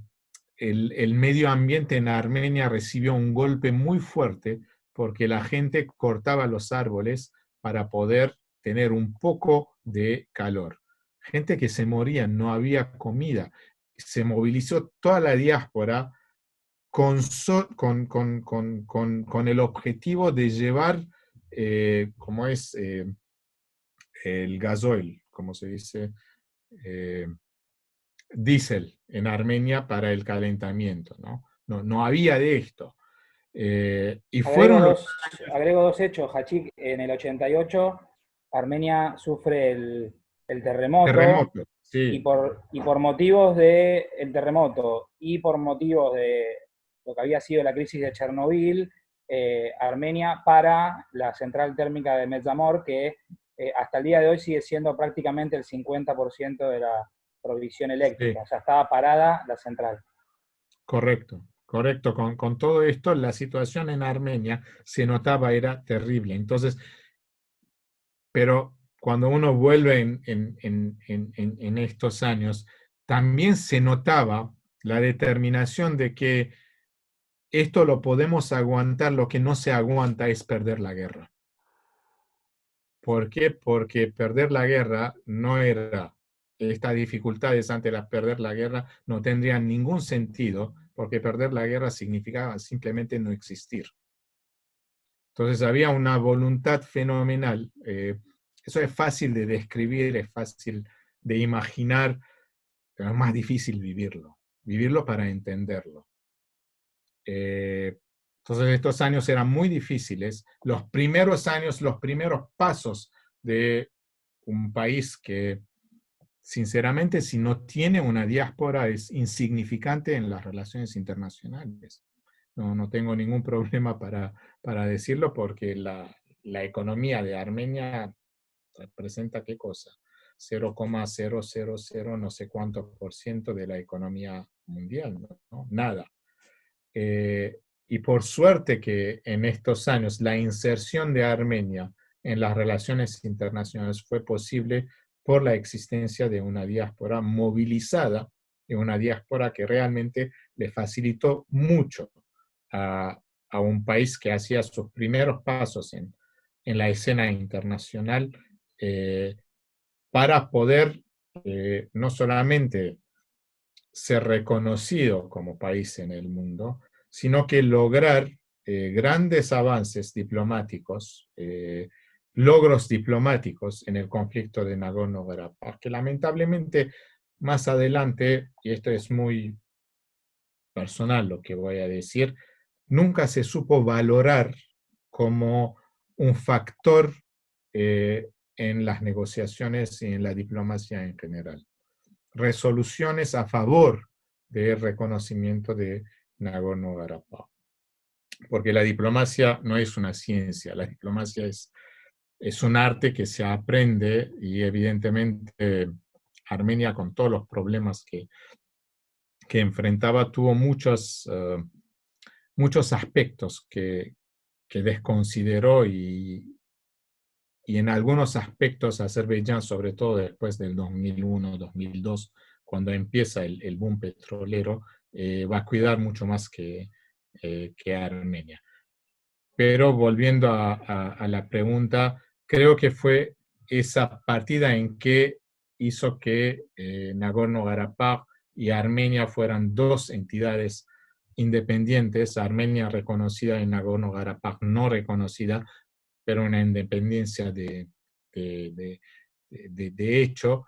B: medio ambiente en Armenia recibió un golpe muy fuerte, porque la gente cortaba los árboles para poder tener un poco de calor. Gente que se moría, no había comida. Se movilizó toda la diáspora con el objetivo de llevar, como es el gasoil, como se dice, diésel en Armenia para el calentamiento, ¿no? No había de esto. Y fueron
D: agrego dos hechos, Hachik. En el 88, Armenia sufre el terremoto,
B: sí.
D: y por motivos del terremoto y por motivos de lo que había sido la crisis de Chernobyl, Armenia para la central térmica de Metsamor, que hasta el día de hoy sigue siendo prácticamente el 50% de la provisión eléctrica. Sí. O sea, estaba parada la central.
B: Correcto. Correcto, con todo esto la situación en Armenia se notaba, era terrible. Entonces, pero cuando uno vuelve en estos años, también se notaba la determinación de que esto lo podemos aguantar, lo que no se aguanta es perder la guerra. ¿Por qué? Porque perder la guerra no era, estas dificultades ante perder la guerra no tendrían ningún sentido, porque perder la guerra significaba simplemente no existir. Entonces había una voluntad fenomenal. Eso es fácil de describir, es fácil de imaginar, pero es más difícil vivirlo para entenderlo. Entonces estos años eran muy difíciles. Los primeros años, los primeros pasos de un país que, sinceramente, si no tiene una diáspora, es insignificante en las relaciones internacionales. No tengo ningún problema para decirlo, porque la economía de Armenia representa ¿qué cosa? 0,000 no sé cuánto por ciento de la economía mundial, ¿no? Nada. Y por suerte que en estos años la inserción de Armenia en las relaciones internacionales fue posible por la existencia de una diáspora movilizada, de una diáspora que realmente le facilitó mucho a un país que hacía sus primeros pasos en la escena internacional, para poder no solamente ser reconocido como país en el mundo, sino que lograr grandes avances diplomáticos, logros diplomáticos en el conflicto de Nagorno-Karabaj, que lamentablemente más adelante, y esto es muy personal lo que voy a decir, nunca se supo valorar como un factor en las negociaciones y en la diplomacia en general. Resoluciones a favor del reconocimiento de Nagorno-Karabaj. Porque la diplomacia no es una ciencia, la diplomacia es un arte que se aprende, y evidentemente Armenia, con todos los problemas que enfrentaba, tuvo muchos aspectos que desconsideró, y en algunos aspectos Azerbaiyán, sobre todo después del 2001, 2002, cuando empieza el boom petrolero, va a cuidar mucho más que Armenia. Pero volviendo a la pregunta, creo que fue esa partida en que hizo que Nagorno-Karabaj y Armenia fueran dos entidades independientes, Armenia reconocida y Nagorno-Karabaj no reconocida, pero una independencia de hecho,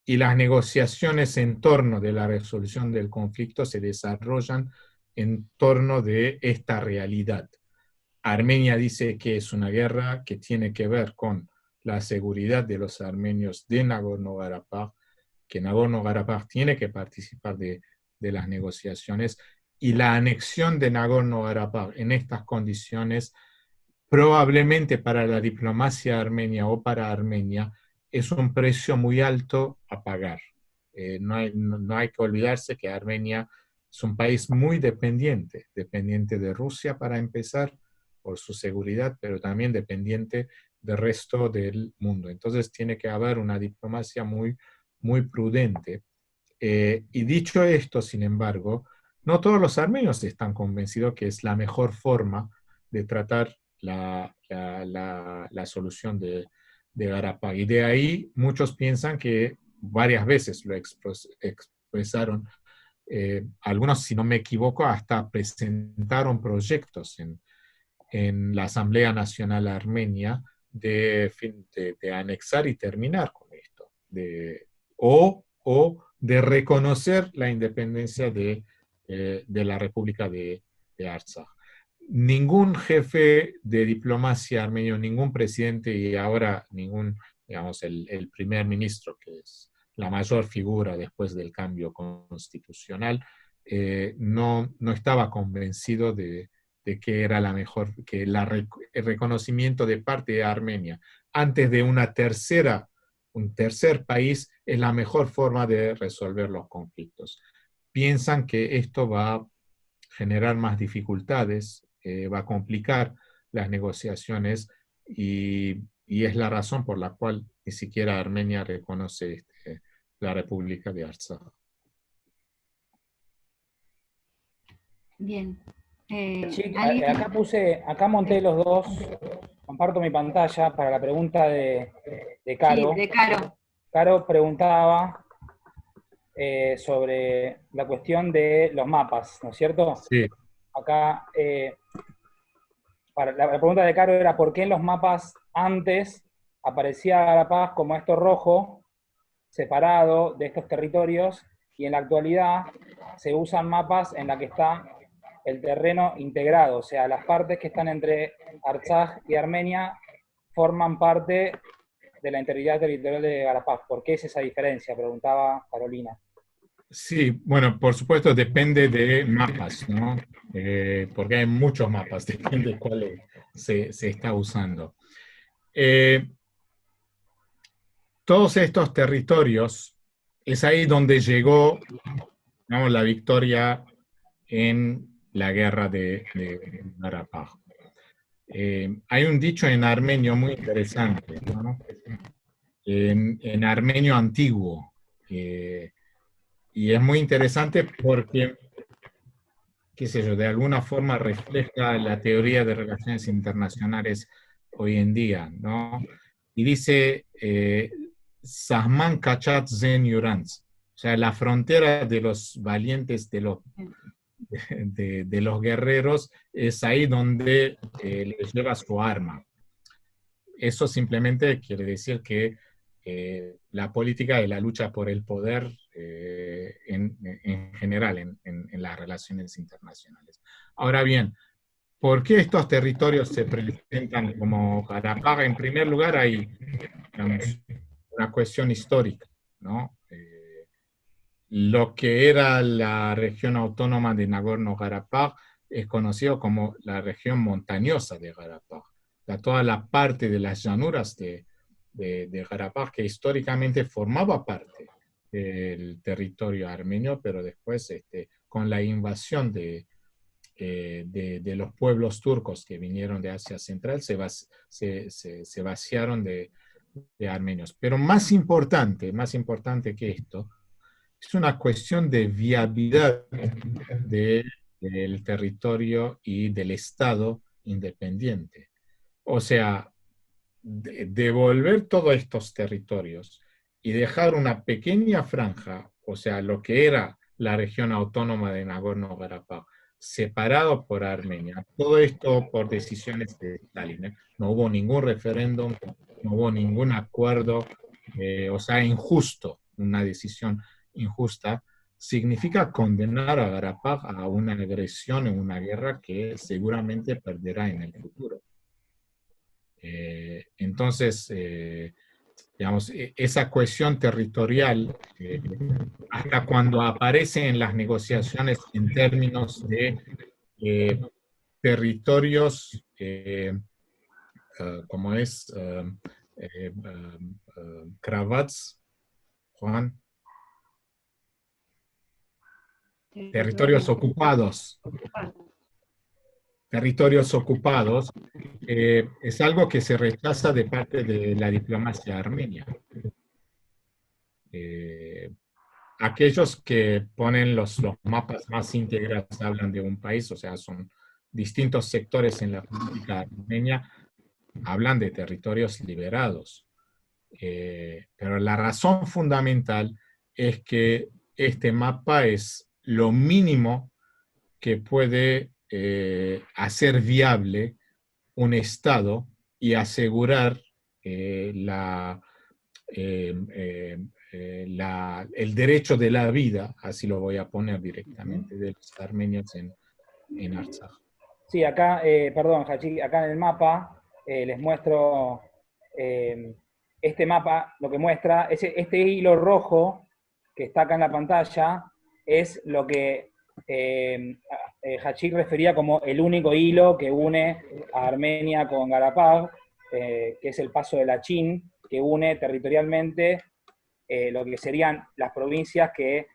B: y las negociaciones en torno de la resolución del conflicto se desarrollan en torno de esta realidad. Armenia dice que es una guerra que tiene que ver con la seguridad de los armenios de Nagorno-Karabaj, que Nagorno-Karabaj tiene que participar de las negociaciones, y la anexión de Nagorno-Karabaj en estas condiciones, probablemente para la diplomacia armenia o para Armenia, es un precio muy alto a pagar. No hay que olvidarse que Armenia es un país muy dependiente de Rusia para empezar, por su seguridad, pero también dependiente del resto del mundo. Entonces tiene que haber una diplomacia muy, muy prudente. Y dicho esto, sin embargo, no todos los armenios están convencidos que es la mejor forma de tratar la solución de Karabaj. Y de ahí muchos piensan que varias veces lo expresaron, algunos, si no me equivoco, hasta presentaron proyectos en la Asamblea Nacional Armenia de anexar y terminar con esto, o de reconocer la independencia de la República de Artsaj. Ningún jefe de diplomacia armenio, ningún presidente, y ahora ningún, digamos, el primer ministro, que es la mayor figura después del cambio constitucional, no estaba convencido de que era la mejor, que el reconocimiento de parte de Armenia antes de un tercer país es la mejor forma de resolver los conflictos. Piensan que esto va a generar más dificultades, va a complicar las negociaciones, y es la razón por la cual ni siquiera Armenia reconoce la República de Artsaj.
C: Bien.
D: Acá monté los dos, comparto mi pantalla para la pregunta de Caro.
C: Sí, de Caro.
D: Caro preguntaba sobre la cuestión de los mapas, ¿no es cierto?
B: Sí.
D: Acá, la pregunta de Caro era ¿por qué en los mapas antes aparecía Karabaj como esto rojo, separado de estos territorios, y en la actualidad se usan mapas en la que está el terreno integrado, o sea, las partes que están entre Artsaj y Armenia forman parte de la integridad territorial de Karabaj. ¿Por qué es esa diferencia? Preguntaba Carolina.
B: Sí, bueno, por supuesto depende de mapas, ¿no? Porque hay muchos mapas, depende de cuál se está usando. Todos estos territorios, es ahí donde llegó, digamos, la victoria en la guerra de Karabaj. Hay un dicho en armenio muy interesante, ¿no? En armenio antiguo. Y es muy interesante porque, qué sé yo, de alguna forma refleja la teoría de relaciones internacionales hoy en día, ¿no? Y dice, Sahman Kachat Zen Yurans, o sea, la frontera de los valientes, de los guerreros, es ahí donde les lleva su arma. Eso simplemente quiere decir que la política y la lucha por el poder en general en las relaciones internacionales. Ahora bien, ¿por qué estos territorios se presentan como Karabaj? En primer lugar, hay, digamos, una cuestión histórica, ¿no? Lo que era la región autónoma de Nagorno-Karabaj es conocido como la región montañosa de Karabaj. Toda la parte de las llanuras de Karabaj, que históricamente formaba parte del territorio armenio, pero después con la invasión de los pueblos turcos que vinieron de Asia Central, se vaciaron de armenios. Pero más importante que esto, es una cuestión de viabilidad del territorio y del Estado independiente. O sea, devolver todos estos territorios y dejar una pequeña franja, o sea, lo que era la región autónoma de Nagorno-Karabaj, separado por Armenia. Todo esto por decisiones de Stalin, ¿eh? No hubo ningún referéndum, no hubo ningún acuerdo, o sea, injusto, una decisión injusta, significa condenar a Karabaj a una agresión en una guerra que seguramente perderá en el futuro. Entonces, digamos, esa cohesión territorial, hasta cuando aparece en las negociaciones en términos de territorios, como es Kravats, Juan, territorios ocupados. Territorios ocupados, es algo que se rechaza de parte de la diplomacia armenia. Aquellos que ponen los mapas más íntegros hablan de un país, o sea, son distintos sectores en la política armenia, hablan de territorios liberados. Pero la razón fundamental es que este mapa es lo mínimo que puede hacer viable un Estado y asegurar el derecho de la vida, así lo voy a poner directamente, de los armenios en Artsaj.
D: Sí, acá, perdón, Hachik, acá en el mapa les muestro este mapa, lo que muestra, este hilo rojo que está acá en la pantalla, es lo que Hachik refería como el único hilo que une a Armenia con Karabaj, que es el paso de la Chin, que une territorialmente lo que serían las provincias que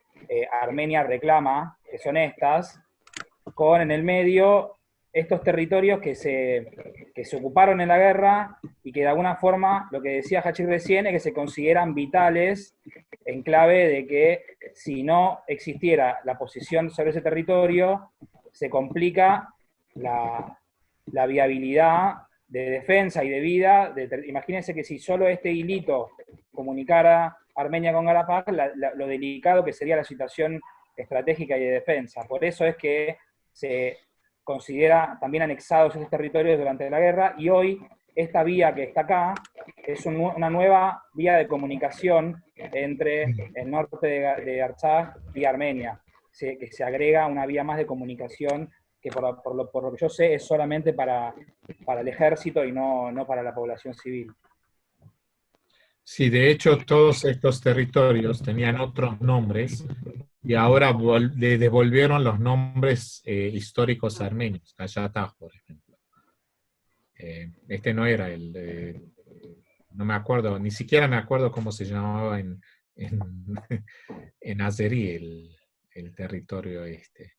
D: Armenia reclama, que son estas, con en el medio estos territorios que se ocuparon en la guerra y que de alguna forma, lo que decía Hachik recién, es que se consideran vitales en clave de que si no existiera la posición sobre ese territorio, se complica la viabilidad de defensa y de vida. Imagínense que si solo este hilito comunicara Armenia con Karabaj, lo delicado que sería la situación estratégica y de defensa. Por eso es que se considera también anexados esos territorios durante la guerra, y hoy esta vía que está acá es una nueva vía de comunicación entre el norte de Artsaj y Armenia, que se agrega una vía más de comunicación que por lo que yo sé es solamente para el ejército y no para la población civil.
B: Sí, de hecho todos estos territorios tenían otros nombres y ahora le devolvieron los nombres históricos armenios, Kayataj, por ejemplo. Este no era no me acuerdo, ni siquiera me acuerdo cómo se llamaba en, en azerí el territorio este.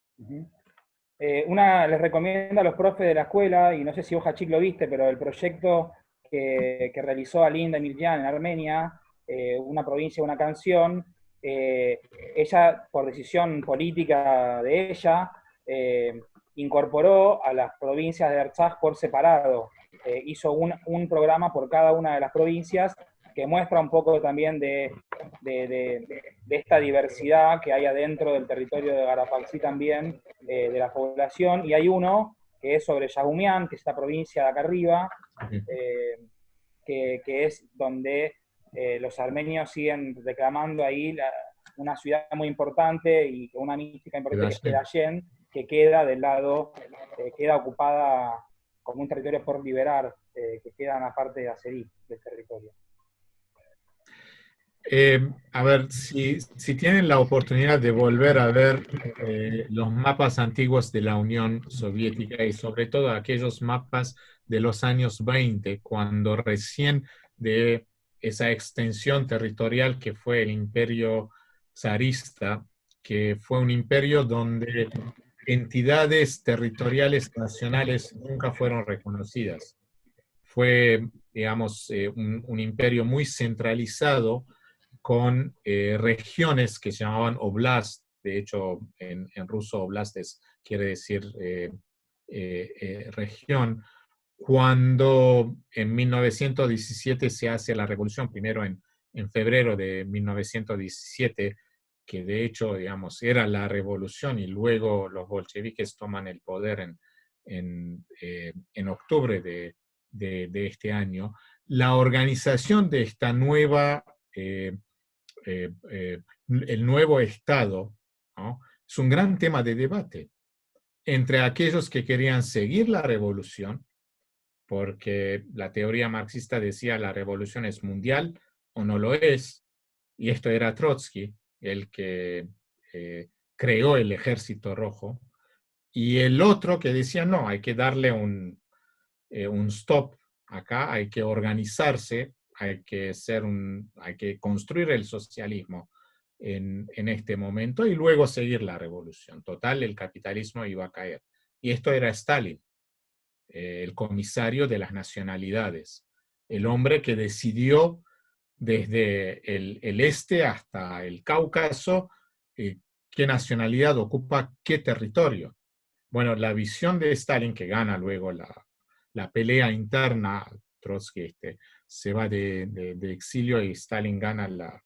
D: Les recomiendo a los profes de la escuela, y no sé si vos, Hachik, lo viste, pero el proyecto que realizó Alinda Emilian en Armenia, una provincia, una canción, ella, por decisión política de ella, incorporó a las provincias de Artsaj por separado. Hizo un programa por cada una de las provincias que muestra un poco también de esta diversidad que hay adentro del territorio de Garapaxi también, de la población, y hay uno que es sobre Yagumián, que es esta provincia de acá arriba, que es donde los armenios siguen reclamando ahí una ciudad muy importante y una mística importante, que es Kedayen, que queda del lado, queda ocupada como un territorio por liberar, que queda en la parte de Azerí del territorio.
B: A ver, si tienen la oportunidad de volver a ver los mapas antiguos de la Unión Soviética y sobre todo aquellos mapas de los años 20, cuando recién de esa extensión territorial que fue el imperio zarista, que fue un imperio donde entidades territoriales nacionales nunca fueron reconocidas. Fue, digamos, un imperio muy centralizado, con regiones que se llamaban oblast. De hecho, en ruso oblastes quiere decir región. Cuando en 1917 se hace la revolución, primero en febrero de 1917, que de hecho, digamos, era la revolución, y luego los bolcheviques toman el poder en octubre de este año, la organización de esta nueva el nuevo Estado, ¿no? Es un gran tema de debate entre aquellos que querían seguir la revolución, porque la teoría marxista decía la revolución es mundial o no lo es, y esto era Trotsky, el que creó el Ejército Rojo, y el otro que decía no, hay que darle un stop acá, hay que organizarse, hay que construir el socialismo en este momento y luego seguir la revolución. Total, el capitalismo iba a caer. Y esto era Stalin, el comisario de las nacionalidades, el hombre que decidió desde el este hasta el Cáucaso qué nacionalidad ocupa qué territorio. Bueno, la visión de Stalin, que gana luego la pelea interna, Trotsky se va de exilio y Stalin gana la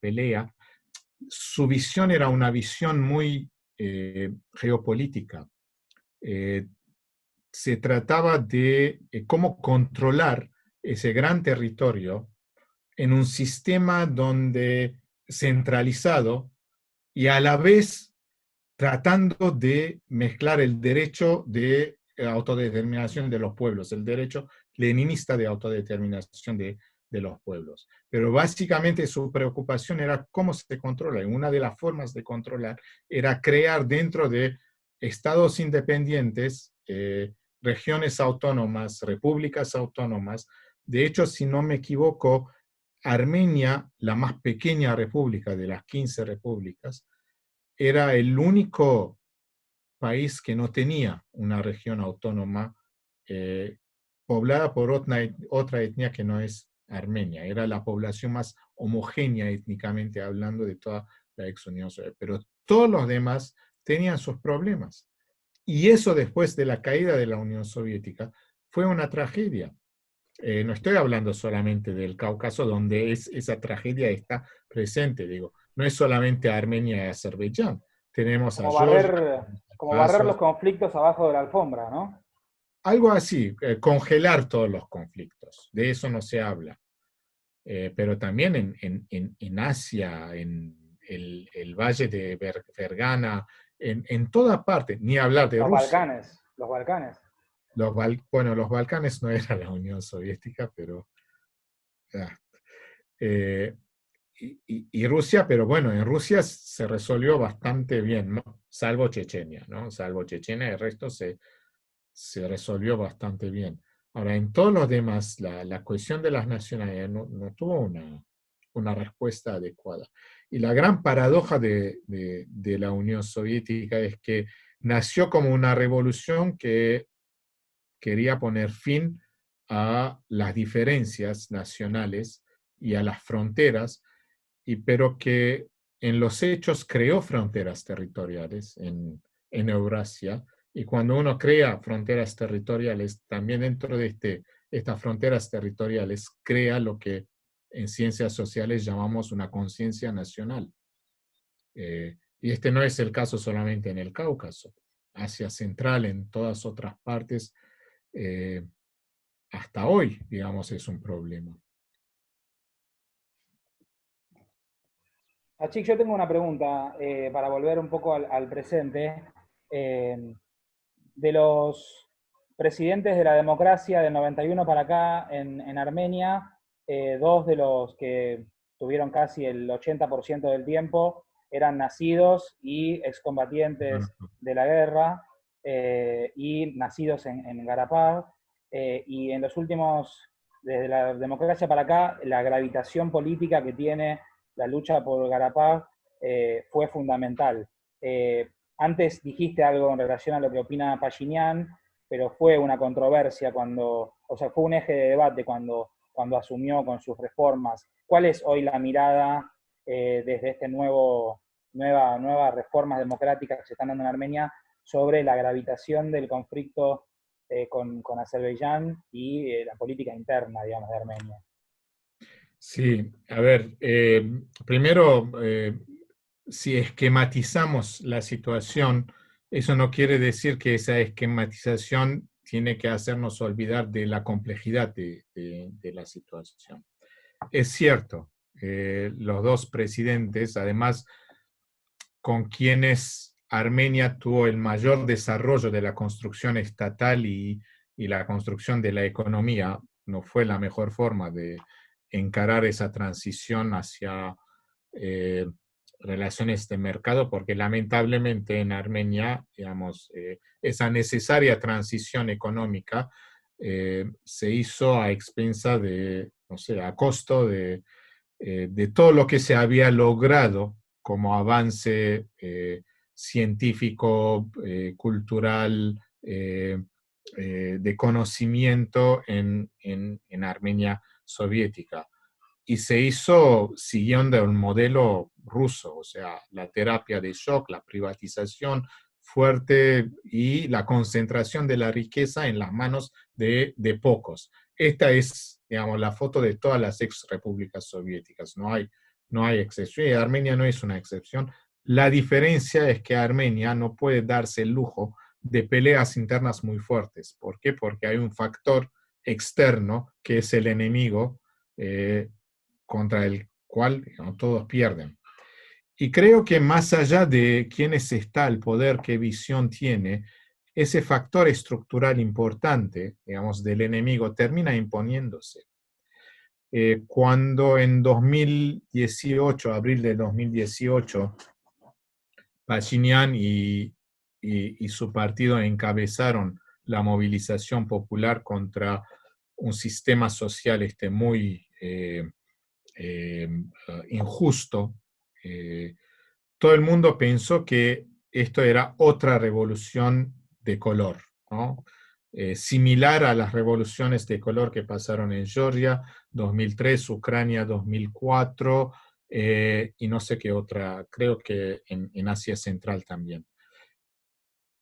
B: pelea. Su visión era una visión muy geopolítica. Se trataba de cómo controlar ese gran territorio en un sistema donde centralizado y a la vez tratando de mezclar el derecho de autodeterminación de los pueblos, el derecho leninista de autodeterminación de los pueblos. Pero básicamente su preocupación era cómo se controla. Y una de las formas de controlar era crear dentro de estados independientes, regiones autónomas, repúblicas autónomas. De hecho, si no me equivoco, Armenia, la más pequeña república de las 15 repúblicas, era el único país que no tenía una región autónoma poblada por otra etnia que no es Armenia. Era la población más homogénea étnicamente hablando de toda la ex Unión Soviética. Pero todos los demás tenían sus problemas. Y eso, después de la caída de la Unión Soviética, fue una tragedia. No estoy hablando solamente del Cáucaso, donde esa tragedia está presente, digo. No es solamente Armenia y Azerbaiyán. Tenemos
D: como barrer los conflictos abajo de la alfombra, ¿no?
B: Algo así, congelar todos los conflictos. De eso no se habla. Pero también en Asia, en el valle de Fergana, en toda parte, ni hablar de
D: Los
B: Rusia.
D: Balcanes, los Balcanes.
B: Bueno, los Balcanes no era la Unión Soviética, pero... ya. Y Rusia, pero bueno, en Rusia se resolvió bastante bien, ¿no? Salvo Chechenia, ¿no? Salvo Chechenia, el resto se resolvió bastante bien. Ahora, en todos los demás, la cuestión de las nacionalidades no tuvo una respuesta adecuada. Y la gran paradoja de la Unión Soviética es que nació como una revolución que quería poner fin a las diferencias nacionales y a las fronteras, pero que en los hechos creó fronteras territoriales en Eurasia, y cuando uno crea fronteras territoriales, también dentro de estas fronteras territoriales crea lo que en ciencias sociales llamamos una conciencia nacional. Y este no es el caso solamente en el Cáucaso. Asia Central, en todas otras partes, eh, hasta hoy, digamos, es un problema.
D: Achik, yo tengo una pregunta para volver un poco al presente. De los presidentes de la democracia del 91 para acá en Armenia, dos de los que tuvieron casi el 80% del tiempo eran nacidos y excombatientes de la guerra y nacidos en Garapag. Y en los últimos, desde la democracia para acá, la gravitación política que tiene la lucha por Garapag fue fundamental. Antes dijiste algo en relación a lo que opina Pashinyan, pero fue una controversia fue un eje de debate cuando asumió con sus reformas. ¿Cuál es hoy la mirada desde este nuevas reformas democráticas que se están dando en Armenia sobre la gravitación del conflicto con Azerbaiyán y la política interna, digamos, de Armenia?
B: Sí, a ver, primero, si esquematizamos la situación, eso no quiere decir que esa esquematización tiene que hacernos olvidar de la complejidad de la situación. Es cierto, los dos presidentes, además, con quienes Armenia tuvo el mayor desarrollo de la construcción estatal y la construcción de la economía, no fue la mejor forma de encarar esa transición hacia relaciones de mercado, porque lamentablemente en Armenia, digamos, esa necesaria transición económica se hizo a expensa de, no sé, a costo de todo lo que se había logrado como avance científico, cultural, de conocimiento en Armenia soviética. Y se hizo siguiendo un modelo ruso, o sea, la terapia de shock, la privatización fuerte y la concentración de la riqueza en las manos de pocos. Esta es, digamos, la foto de todas las ex repúblicas soviéticas. No hay excepción, y Armenia no es una excepción. La diferencia es que Armenia no puede darse el lujo de peleas internas muy fuertes. ¿Por qué? Porque hay un factor externo que es el enemigo contra el cual, digamos, todos pierden. Y creo que más allá de quiénes está el poder, qué visión tiene, ese factor estructural importante, digamos, del enemigo termina imponiéndose. Cuando en 2018, abril de 2018, Pashinyan y su partido encabezaron la movilización popular contra un sistema social muy injusto, todo el mundo pensó que esto era otra revolución de color, ¿no? Similar a las revoluciones de color que pasaron en Georgia 2003, Ucrania 2004, y no sé qué otra, creo que en Asia Central también.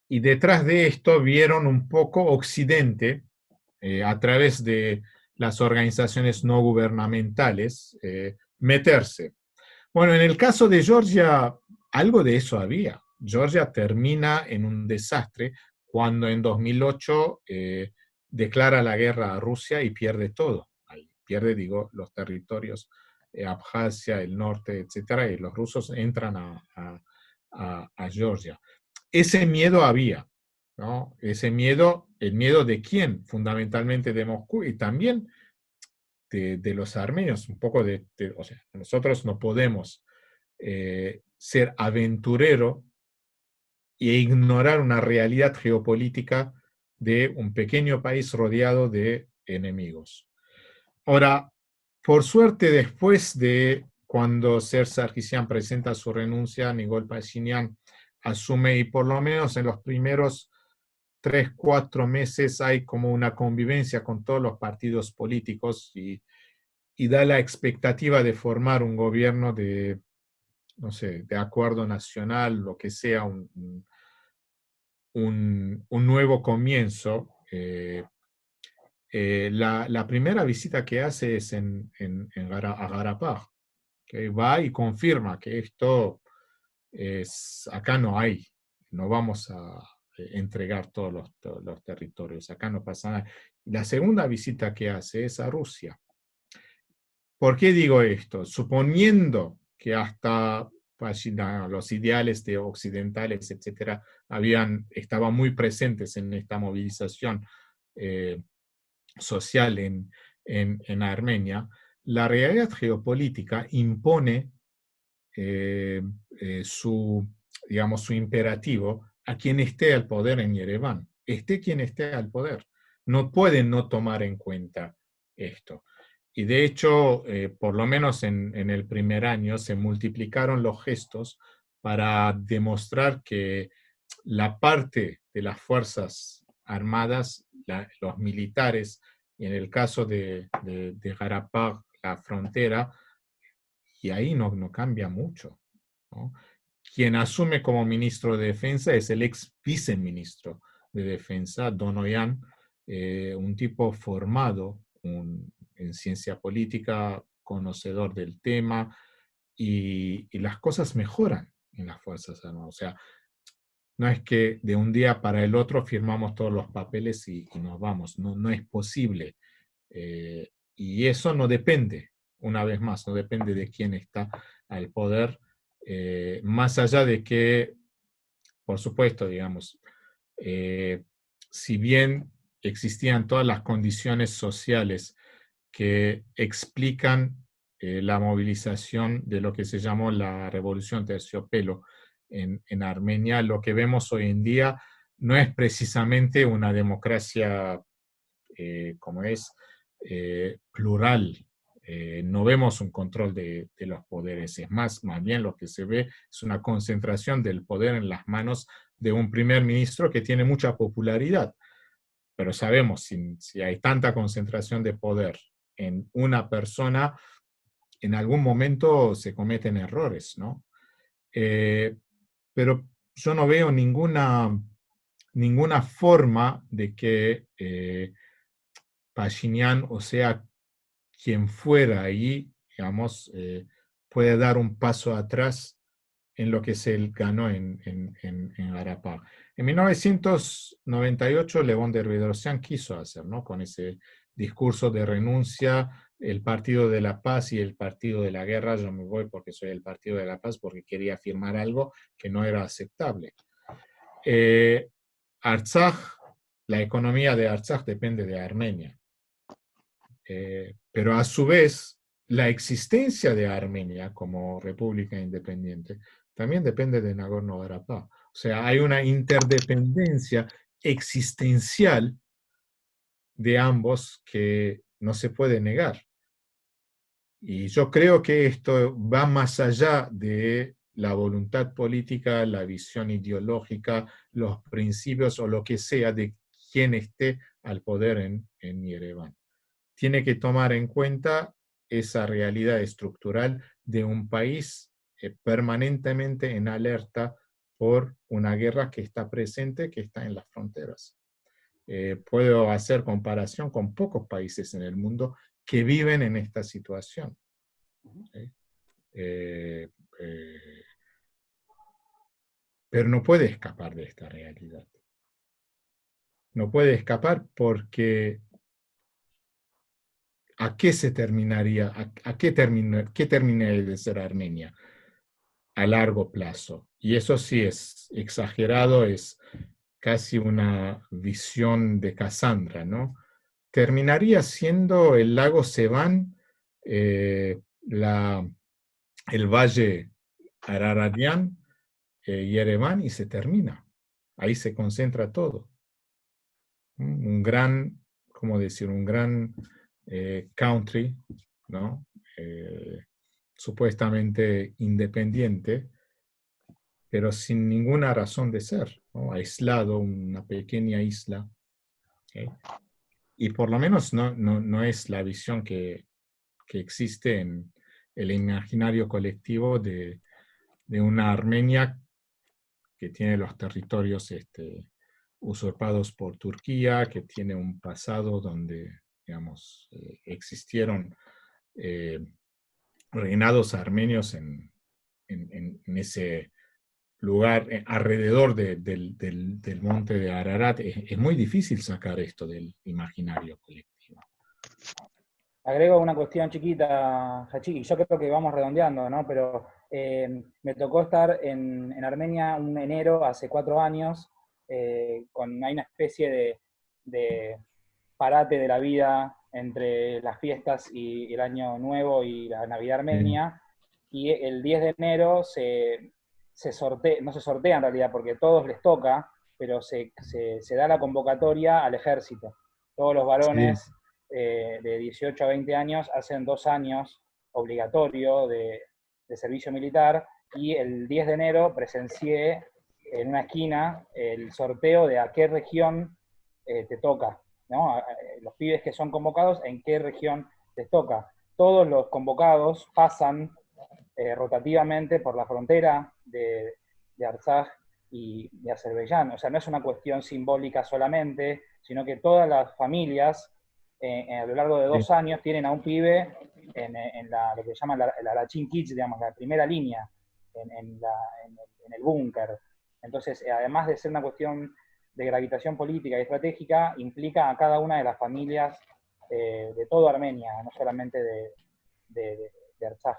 B: Y detrás de esto vieron un poco Occidente, a través de las organizaciones no gubernamentales, meterse. Bueno, en el caso de Georgia, algo de eso había. Georgia termina en un desastre cuando en 2008 declara la guerra a Rusia y pierde todo. Ahí pierde, digo, los territorios, Abjasia, el norte, etcétera, y los rusos entran a Georgia. ese miedo había, ¿no? Ese miedo, ¿el miedo de quién? Fundamentalmente de Moscú y también de los armenios, un poco o sea, nosotros no podemos ser aventurero e ignorar una realidad geopolítica de un pequeño país rodeado de enemigos. Ahora, por suerte, después de cuando Serge Sarkisian presenta su renuncia, Nikol Pashinyan asume, y por lo menos en los primeros 3, 4 meses hay como una convivencia con todos los partidos políticos y da la expectativa de formar un gobierno de, no sé, de acuerdo nacional, lo que sea, un nuevo comienzo. La primera visita que hace es a Garapaj, que va y confirma que esto acá no hay, no vamos a entregar todos los territorios, acá no pasa nada. La segunda visita que hace es a Rusia. ¿Por qué digo esto? Suponiendo que hasta los ideales de occidentales, etcétera, estaban muy presentes en esta movilización social en Armenia, la realidad geopolítica impone digamos, su imperativo a quien esté al poder en Yerevan. Esté quien esté al poder. No pueden no tomar en cuenta esto. Y de hecho, por lo menos en el primer año, se multiplicaron los gestos para demostrar que la parte de las Fuerzas Armadas, los militares, y en el caso de Garapag, la frontera, y ahí no cambia mucho, ¿no? Quien asume como ministro de Defensa es el ex viceministro de Defensa, Donoyan, un tipo formado en ciencia política, conocedor del tema, y las cosas mejoran en las Fuerzas Armadas. O sea, no es que de un día para el otro firmamos todos los papeles y nos vamos, no es posible. Y eso no depende, una vez más, no depende de quién está al poder, más allá de que, por supuesto, digamos, si bien existían todas las condiciones sociales que explican la movilización de lo que se llamó la Revolución Terciopelo en Armenia, lo que vemos hoy en día no es precisamente una democracia como es plural. No vemos un control de los poderes, es más bien lo que se ve es una concentración del poder en las manos de un primer ministro que tiene mucha popularidad. Pero sabemos, si hay tanta concentración de poder en una persona, en algún momento se cometen errores, ¿no? Pero yo no veo ninguna forma de que Pashinyan, o sea, quien fuera ahí, digamos, puede dar un paso atrás en lo que se ganó en Garapag. En 1998, Levon de Bedrosian quiso hacer, ¿no? Con ese discurso de renuncia, el Partido de la Paz y el Partido de la Guerra, yo me voy porque soy el Partido de la Paz, porque quería firmar algo que no era aceptable. Artsaj, la economía de Artsaj depende de Armenia. Pero a su vez, la existencia de Armenia como república independiente también depende de Nagorno-Karabaj. O sea, hay una interdependencia existencial de ambos que no se puede negar. Y yo creo que esto va más allá de la voluntad política, la visión ideológica, los principios o lo que sea de quien esté al poder en Yerevan. Tiene que tomar en cuenta esa realidad estructural de un país permanentemente en alerta por una guerra que está presente, que está en las fronteras. Puedo hacer comparación con pocos países en el mundo que viven en esta situación. ¿Sí? Pero no puede escapar de esta realidad. No puede escapar porque ¿a qué se terminaría? ¿Qué terminaría de ser Armenia a largo plazo? y eso sí es exagerado, es casi una visión de Cassandra, ¿no? Terminaría siendo el lago Sevan, el valle Araratián, Yerevan, y se termina. Ahí se concentra todo. Un gran, ¿cómo decir? Un gran country, ¿no? Supuestamente independiente, pero sin ninguna razón de ser, ¿no? Aislado, una pequeña isla. ¿Okay? Y por lo menos no es la visión que existe en el imaginario colectivo de una Armenia que tiene los territorios usurpados por Turquía, que tiene un pasado donde, digamos, existieron reinados armenios en ese lugar, alrededor del monte de Ararat. Es muy difícil sacar esto del imaginario colectivo.
D: Agrego una cuestión chiquita, Hachi, y yo creo que vamos redondeando, ¿no? Pero me tocó estar en Armenia un enero hace 4 años, hay una especie de parate de la vida entre las fiestas y el Año Nuevo y la Navidad armenia, y el 10 de enero se sortea, no se sortea en realidad porque a todos les toca, pero se da la convocatoria al ejército. Todos los varones...
B: Sí.
D: De 18 a 20 años hacen 2 años obligatorio de servicio militar, y el 10 de enero presencié en una esquina el sorteo de a qué región te toca, ¿no? Los pibes que son convocados, en qué región les toca. Todos los convocados pasan rotativamente por la frontera de Artsaj y de Azerbaiyán. O sea, no es una cuestión simbólica solamente, sino que todas las familias a lo largo de 2 años tienen a un pibe en lo que se llama la Lachin Kids, digamos, la primera línea, en el búnker. Entonces, además de ser una cuestión de gravitación política y estratégica, implica a cada una de las familias de toda Armenia, no solamente de Artsaj.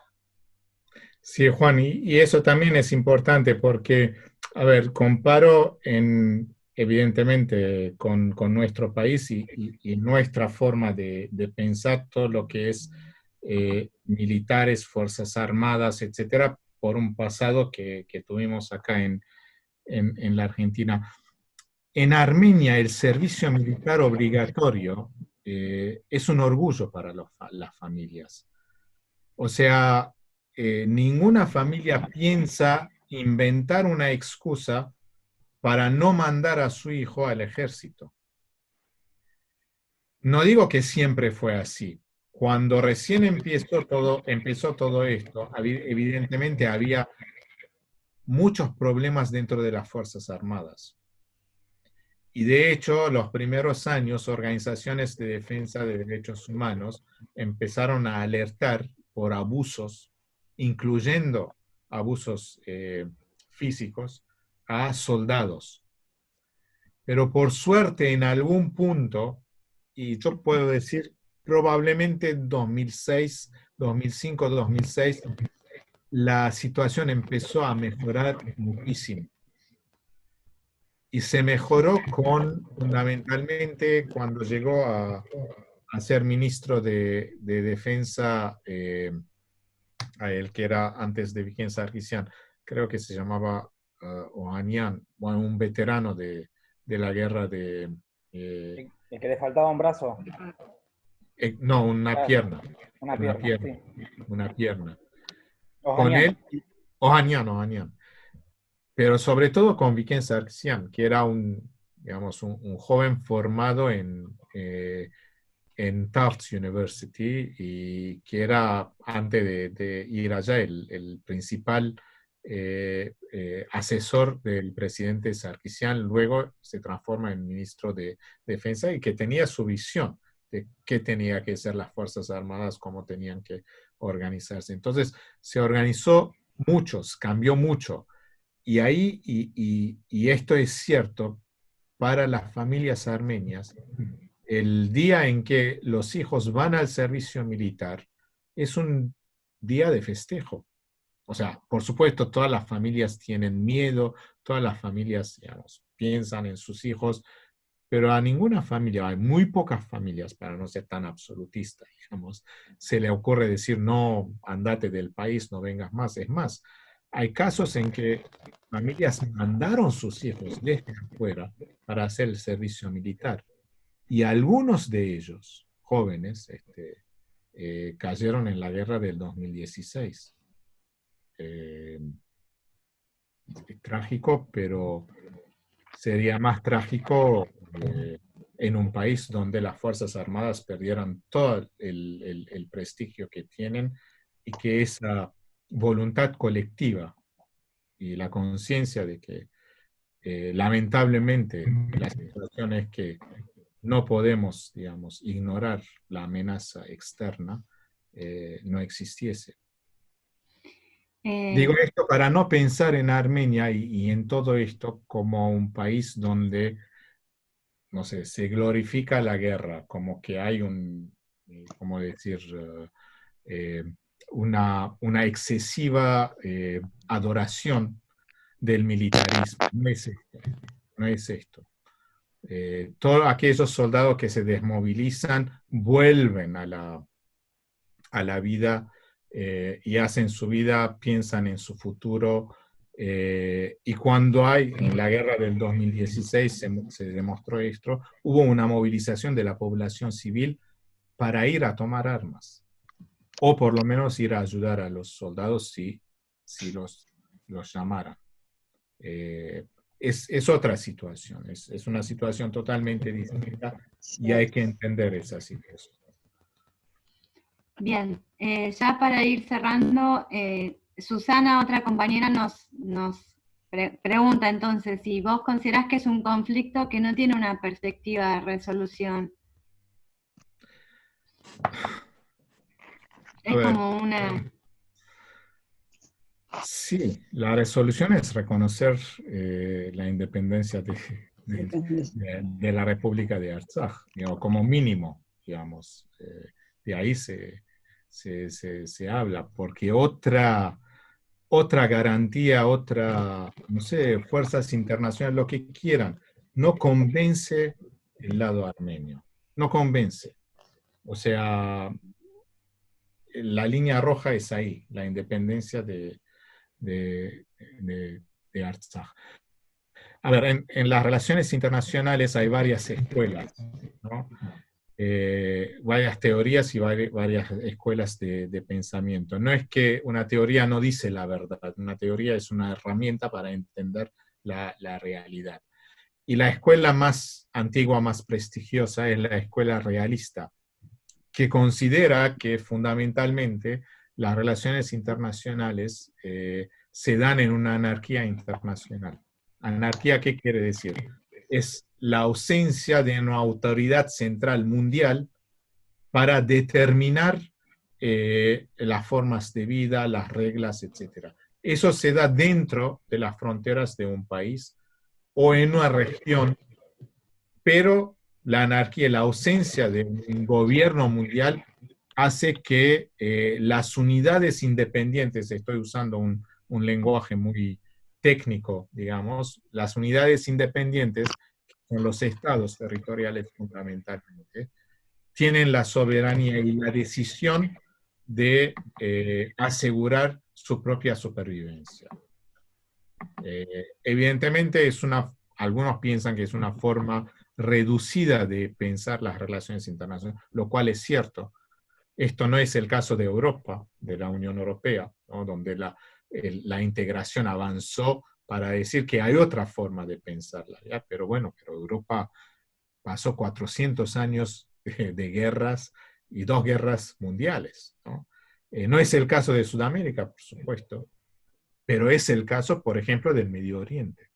B: Sí, Juan, y eso también es importante porque, a ver, comparo evidentemente con nuestro país y nuestra forma de pensar todo lo que es militares, fuerzas armadas, etcétera, por un pasado que tuvimos acá en la Argentina. En Armenia, el servicio militar obligatorio es un orgullo para las familias. O sea, ninguna familia piensa inventar una excusa para no mandar a su hijo al ejército. No digo que siempre fue así. Cuando recién empezó todo esto, evidentemente había muchos problemas dentro de las Fuerzas Armadas. Y de hecho, los primeros años, organizaciones de defensa de derechos humanos empezaron a alertar por abusos, incluyendo abusos físicos, a soldados. Pero por suerte, en algún punto, y yo puedo decir probablemente 2006, 2005, 2006, la situación empezó a mejorar muchísimo. Y se mejoró fundamentalmente cuando llegó a ser ministro de Defensa, a él que era antes de Vigén Sarkisian, creo que se llamaba Ohanian, bueno, un veterano de la guerra de...
D: ¿El que le faltaba un brazo?
B: No, una pierna.
D: Una pierna, sí.
B: Una pierna.
D: Ohanian.
B: Con él, Ohanian. Pero sobre todo con Vigén Sarkisian, que era un joven formado en Tufts University y que era, antes de ir allá, el principal asesor del presidente Sarkisian. Luego se transforma en ministro de Defensa y que tenía su visión de qué tenía que ser las Fuerzas Armadas, cómo tenían que organizarse. Entonces se organizó cambió mucho. Y ahí, y esto es cierto, para las familias armenias, el día en que los hijos van al servicio militar es un día de festejo. o sea, por supuesto, todas las familias tienen miedo, todas las familias, digamos, piensan en sus hijos, pero a ninguna familia, hay muy pocas familias, para no ser tan absolutista, digamos, se le ocurre decir, no, andate del país, no vengas más. Es más, hay casos en que familias mandaron sus hijos desde afuera para hacer el servicio militar. Y algunos de ellos, jóvenes, cayeron en la guerra del 2016. Es trágico, pero sería más trágico en un país donde las Fuerzas Armadas perdieran todo el prestigio que tienen y que esa voluntad colectiva y la conciencia de que lamentablemente la situación es que no podemos, digamos, ignorar la amenaza externa, no existiese. Digo esto para no pensar en Armenia y en todo esto como un país donde, no sé, se glorifica la guerra, como que hay ¿cómo decir? Eh, una excesiva adoración del militarismo. No es esto. No es esto. Todos aquellos soldados que se desmovilizan vuelven a la vida y hacen su vida, piensan en su futuro. Y cuando en la guerra del 2016 se demostró esto, hubo una movilización de la población civil para ir a tomar armas, o por lo menos ir a ayudar a los soldados si los llamaran. Es otra situación, es una situación totalmente distinta y hay que entender esa situación.
C: Bien, ya para ir cerrando, Susana, otra compañera, nos pregunta entonces si vos considerás que es un conflicto que no tiene una perspectiva de resolución. Es como una...
B: Sí, la resolución es reconocer la independencia de la República de Artsaj, como mínimo, digamos. De ahí se habla, porque otra garantía, no sé, fuerzas internacionales, lo que quieran, no convence el lado armenio, no convence. O sea, la línea roja es ahí, la independencia de Artsaj. A ver, en las relaciones internacionales hay varias escuelas, ¿no? Varias teorías y varias escuelas de pensamiento. No es que una teoría no dice la verdad, una teoría es una herramienta para entender la realidad. Y la escuela más antigua, más prestigiosa es la escuela realista, que considera que fundamentalmente las relaciones internacionales se dan en una anarquía internacional. ¿Anarquía qué quiere decir? Es la ausencia de una autoridad central mundial para determinar las formas de vida, las reglas, etc. Eso se da dentro de las fronteras de un país o en una región, pero la anarquía, la ausencia de un gobierno mundial hace que las unidades independientes, estoy usando un lenguaje muy técnico, digamos, las unidades independientes, con los estados territoriales fundamentalmente, tienen la soberanía y la decisión de asegurar su propia supervivencia. Evidentemente algunos piensan que es una forma reducida de pensar las relaciones internacionales, lo cual es cierto. Esto no es el caso de Europa, de la Unión Europea, ¿no? Donde la integración avanzó para decir que hay otra forma de pensarla, ¿ya? Pero Europa pasó 400 años de guerras y 2 guerras mundiales, ¿no? No es el caso de Sudamérica, por supuesto, pero es el caso, por ejemplo, del Medio Oriente,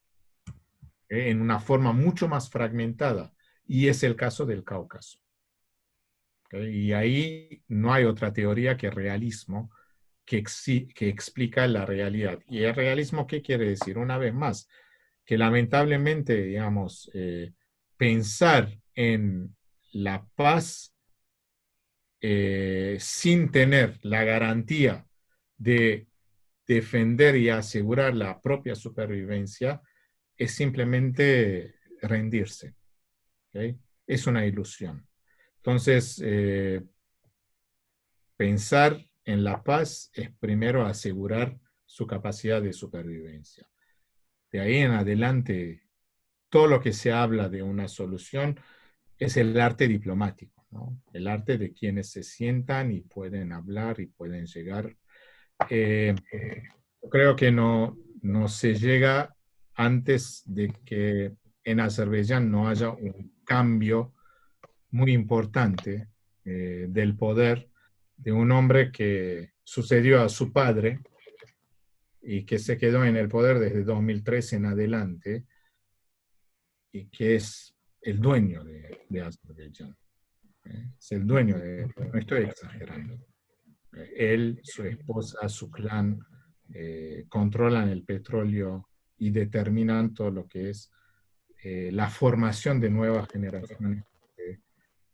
B: en una forma mucho más fragmentada, y es el caso del Cáucaso. Y ahí no hay otra teoría que realismo que explica la realidad. ¿Y el realismo qué quiere decir? Una vez más, que lamentablemente, digamos, pensar en la paz sin tener la garantía de defender y asegurar la propia supervivencia es simplemente rendirse. ¿Okay? Es una ilusión. Entonces, pensar en la paz es primero asegurar su capacidad de supervivencia. De ahí en adelante, todo lo que se habla de una solución es el arte diplomático, ¿no? El arte de quienes se sientan y pueden hablar y pueden llegar. Creo que no se llega antes de que en Azerbaiyán no haya un cambio muy importante del poder de un hombre que sucedió a su padre y que se quedó en el poder desde 2003 en adelante y que es el dueño de Azerbaiyán. Es el dueño no estoy exagerando. Él, su esposa, su clan controlan el petróleo y determinan todo lo que es la formación de nuevas generaciones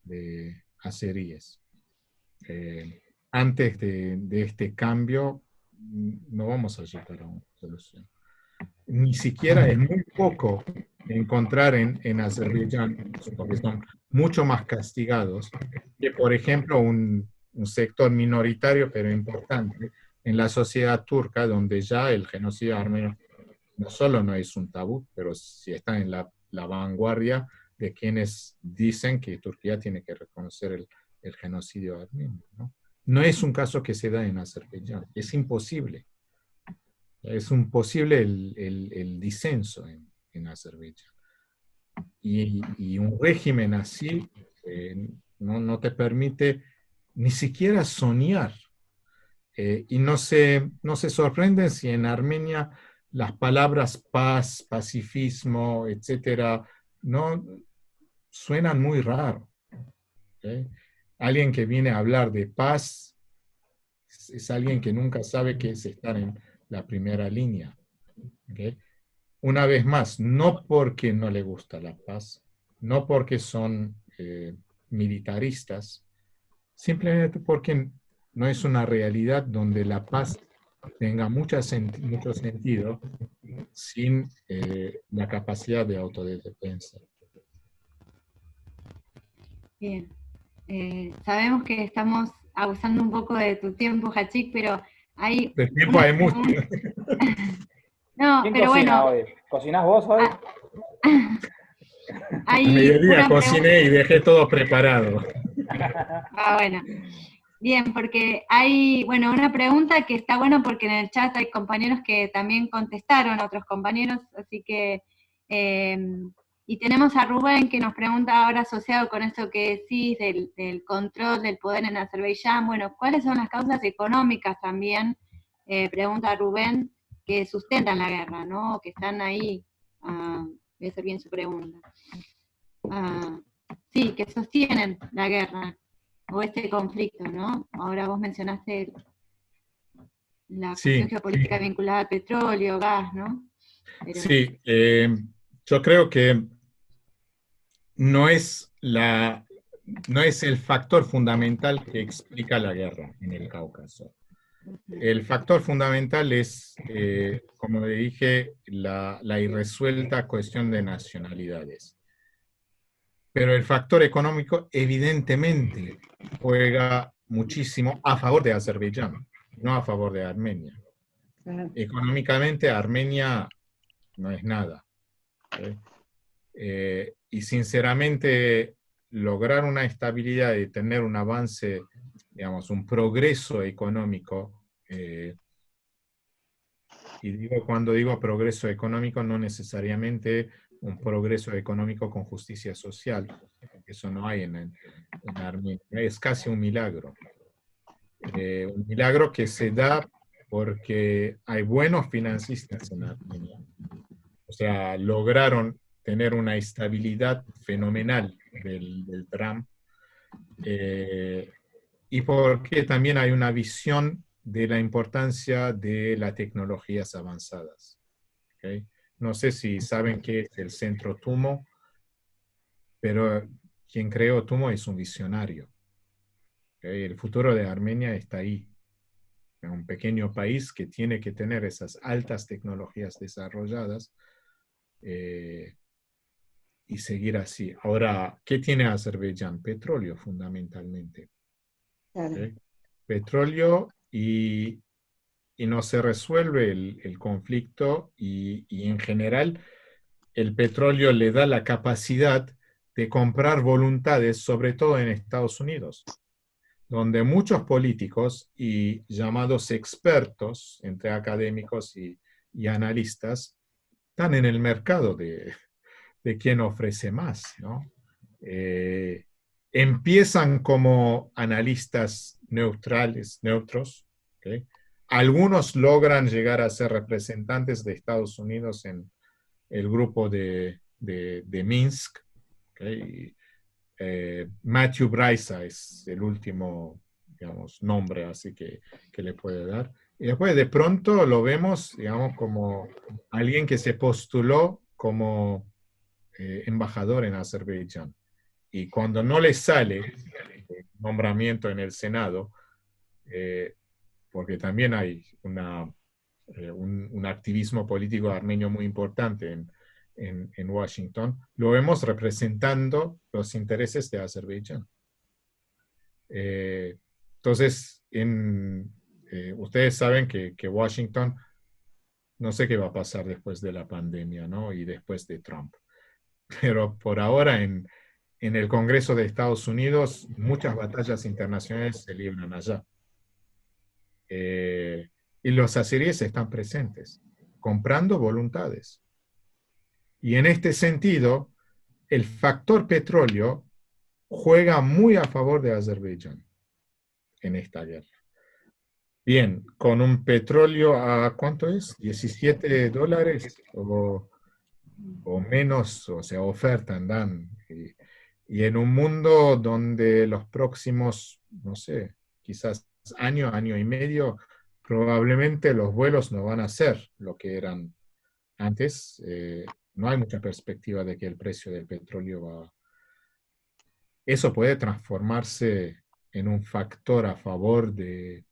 B: de azeríes. Antes de este cambio, no vamos a llegar a una solución. Ni siquiera es muy poco encontrar en Azerbaiyán, porque son mucho más castigados, que por ejemplo un sector minoritario pero importante en la sociedad turca, donde ya el genocidio armenio no solo no es un tabú, pero sí está en la vanguardia de quienes dicen que Turquía tiene que reconocer el genocidio armenio, ¿no? No es un caso que se da en Azerbaiyán, es imposible. Es imposible el disenso en Azerbaiyán. Y un régimen así no te permite ni siquiera soñar. Y no se sorprenden si en Armenia las palabras paz, pacifismo, etcétera, no suenan muy raro. ¿Okay? Alguien que viene a hablar de paz es alguien que nunca sabe qué es estar en la primera línea. ¿Okay? Una vez más, no porque no le gusta la paz, no porque son militaristas, simplemente porque no es una realidad donde la paz tenga mucho sentido sin la capacidad de autodefensa.
C: Bien. Sabemos que estamos abusando un poco de tu tiempo, Hachik, pero hay...
B: De tiempo hay mucho.
C: No,
D: ¿Quién
C: pero
D: cocina
C: bueno...
D: hoy? ¿Cocinás vos hoy?
C: Hay
B: A mediodía
C: una
B: cociné y dejé todo preparado.
C: bueno. Bien, porque hay, bueno, una pregunta que está bueno porque en el chat hay compañeros que también contestaron, otros compañeros, así que, y tenemos a Rubén que nos pregunta ahora asociado con esto que decís del control del poder en Azerbaiyán, bueno, ¿cuáles son las causas económicas también? Pregunta Rubén, que sustentan la guerra, ¿no? Que están ahí, voy a hacer bien su pregunta. Sí, que sostienen la guerra o este conflicto, ¿no? Ahora vos mencionaste la cuestión
B: Sí,
C: geopolítica vinculada al petróleo, gas, ¿no? Pero...
B: sí, yo creo que no es el factor fundamental que explica la guerra en el Cáucaso. El factor fundamental es, como le dije, la irresuelta cuestión de nacionalidades. Pero el factor económico evidentemente juega muchísimo a favor de Azerbaiyán, no a favor de Armenia. Económicamente Armenia no es nada. Y sinceramente lograr una estabilidad y tener un avance, digamos, un progreso económico, y cuando digo progreso económico no necesariamente un progreso económico con justicia social, eso no hay en Armenia, es casi un milagro que se da porque hay buenos financistas en Armenia, o sea, lograron tener una estabilidad fenomenal del Trump, y porque también hay una visión de la importancia de las tecnologías avanzadas. ¿Okay? No sé si saben qué es el Centro Tumo, pero quien creó Tumo es un visionario. ¿Okay? El futuro de Armenia está ahí. un pequeño país que tiene que tener esas altas tecnologías desarrolladas y seguir así. Ahora, ¿qué tiene Azerbaiyán? Petróleo, fundamentalmente.
E: Claro.
B: ¿Okay? Petróleo y no se resuelve el conflicto y en general el petróleo le da la capacidad de comprar voluntades, sobre todo en Estados Unidos, donde muchos políticos y llamados expertos, entre académicos y analistas, están en el mercado de quién ofrece más, ¿no? Empiezan como analistas neutrales, neutros, ¿okay? Algunos logran llegar a ser representantes de Estados Unidos en el grupo de Minsk, ¿okay? Matthew Brysa es el último, digamos, nombre así que le puede dar. Y después de pronto lo vemos, digamos, como alguien que se postuló como embajador en Azerbaiyán. Y cuando no le sale nombramiento en el Senado, porque también hay un activismo político armenio muy importante en Washington, lo vemos representando los intereses de Azerbaiyán. Entonces, ustedes saben que Washington, no sé qué va a pasar después de la pandemia, ¿no? Y después de Trump. Pero por ahora en el Congreso de Estados Unidos, muchas batallas internacionales se libran allá. Y los azeríes están presentes, comprando voluntades. Y en este sentido, el factor petróleo juega muy a favor de Azerbaiyán en esta guerra. Bien, con un petróleo a, ¿cuánto es? 17 dólares o menos, o sea, ofertan, dan. Y en un mundo donde los próximos, no sé, quizás año, año y medio, probablemente los vuelos no van a ser lo que eran antes. No hay mucha perspectiva de que el precio del petróleo va. Eso puede transformarse en un factor a favor de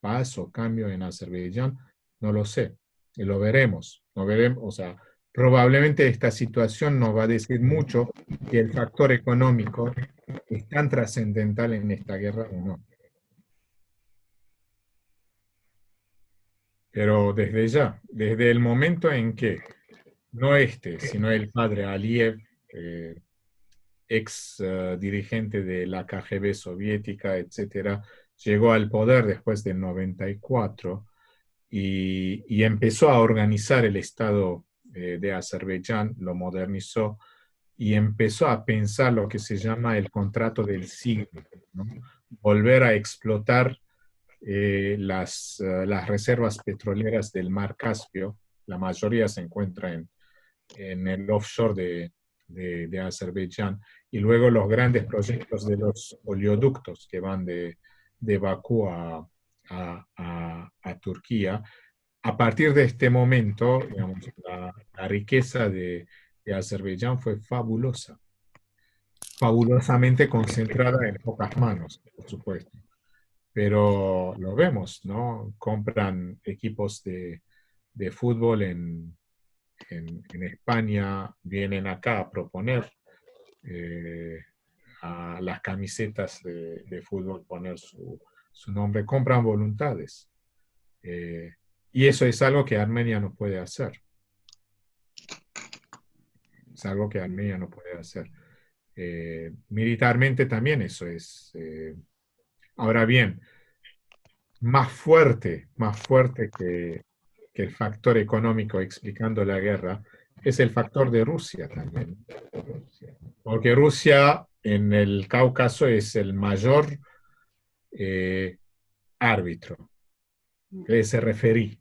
B: paz o cambio en Azerbaiyán, no lo sé, y lo veremos. No veremos, o sea, probablemente esta situación nos va a decir mucho que el factor económico es tan trascendental en esta guerra o no. Pero desde ya, desde el momento en que no sino el padre Aliyev, ex dirigente de la KGB soviética, etcétera, llegó al poder después del 94 y empezó a organizar el Estado de Azerbaiyán, lo modernizó y empezó a pensar lo que se llama el contrato del siglo, ¿no? Volver a explotar las reservas petroleras del Mar Caspio. La mayoría se encuentra en el offshore de Azerbaiyán, y luego los grandes proyectos de los oleoductos que van de Bakú a Turquía. A partir de este momento, digamos, la riqueza de Azerbaiyán fue fabulosa, fabulosamente concentrada en pocas manos, por supuesto. Pero lo vemos, ¿no? Compran equipos de fútbol en España, vienen acá a proponer a las camisetas de fútbol, poner su nombre, compran voluntades. Y eso es algo que Armenia no puede hacer. Es algo que Armenia no puede hacer. Militarmente también eso es. Ahora bien, más fuerte que el factor económico explicando la guerra, es el factor de Rusia también. Porque Rusia en el Cáucaso es el mayor árbitro, ese referí.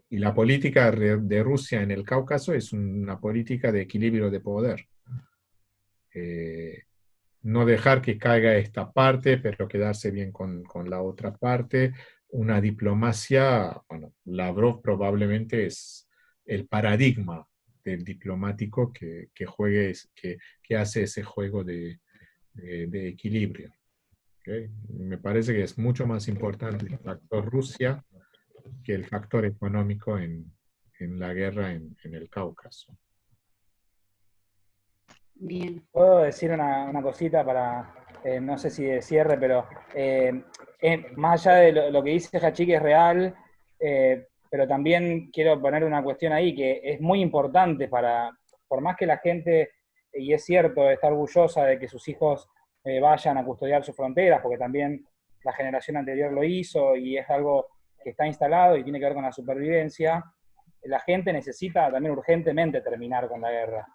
B: Y la política de Rusia en el Cáucaso es una política de equilibrio de poder. No dejar que caiga esta parte, pero quedarse bien con la otra parte. Una diplomacia, bueno, Lavrov probablemente es el paradigma del diplomático que hace ese juego de equilibrio. ¿ok? Me parece que es mucho más importante el factor Rusia que el factor económico en la guerra en el Cáucaso.
C: Bien.
D: Puedo decir una cosita para, no sé si de cierre, pero más allá de lo que dice Hachik es real, pero también quiero poner una cuestión ahí que es muy importante por más que la gente, y es cierto, está orgullosa de que sus hijos vayan a custodiar sus fronteras, porque también la generación anterior lo hizo y es algo que está instalado y tiene que ver con la supervivencia, la gente necesita también urgentemente terminar con la guerra.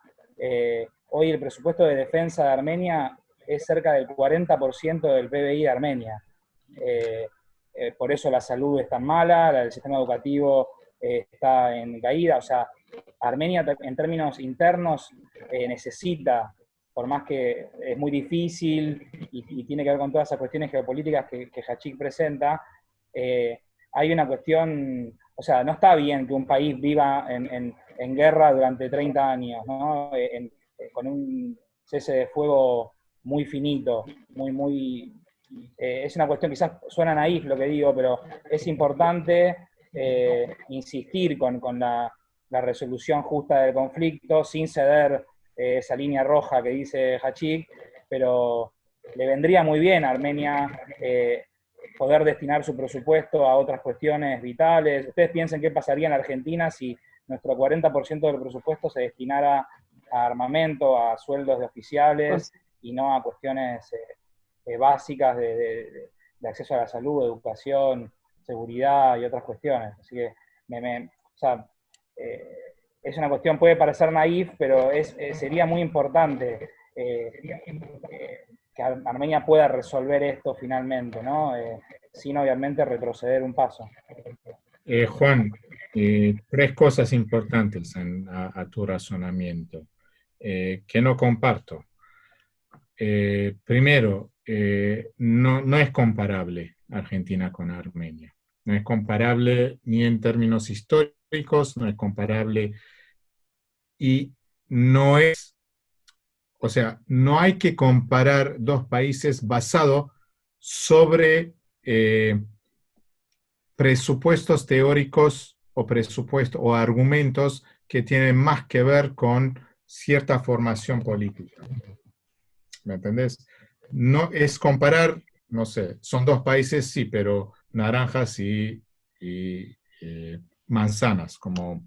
D: Hoy el presupuesto de defensa de Armenia es cerca del 40% del PBI de Armenia. Por eso la salud es tan mala, el sistema educativo está en caída. O sea, Armenia en términos internos necesita, por más que es muy difícil y tiene que ver con todas esas cuestiones geopolíticas que Hachik presenta, hay una cuestión, o sea, no está bien que un país viva en guerra durante 30 años, ¿no? Con un cese de fuego muy finito, es una cuestión, quizás suena naif lo que digo, pero es importante insistir con la resolución justa del conflicto, sin ceder esa línea roja que dice Hachik, pero le vendría muy bien a Armenia poder destinar su presupuesto a otras cuestiones vitales. ¿Ustedes piensan qué pasaría en Argentina si nuestro 40% del presupuesto se destinara a armamento, a sueldos de oficiales y no a cuestiones básicas de acceso a la salud, educación, seguridad y otras cuestiones? Así que o sea, es una cuestión, puede parecer naif, pero sería muy importante que Armenia pueda resolver esto finalmente, ¿no? Sin obviamente retroceder un paso.
B: Juan, tres cosas importantes a tu razonamiento que no comparto. Primero, no es comparable Argentina con Armenia. No es comparable ni en términos históricos, no es comparable y no es, o sea, no hay que comparar dos países basado sobre presupuestos teóricos o argumentos que tienen más que ver con cierta formación política. ¿Me entendés? No es comparar, no sé, son dos países, sí, pero naranjas y manzanas, como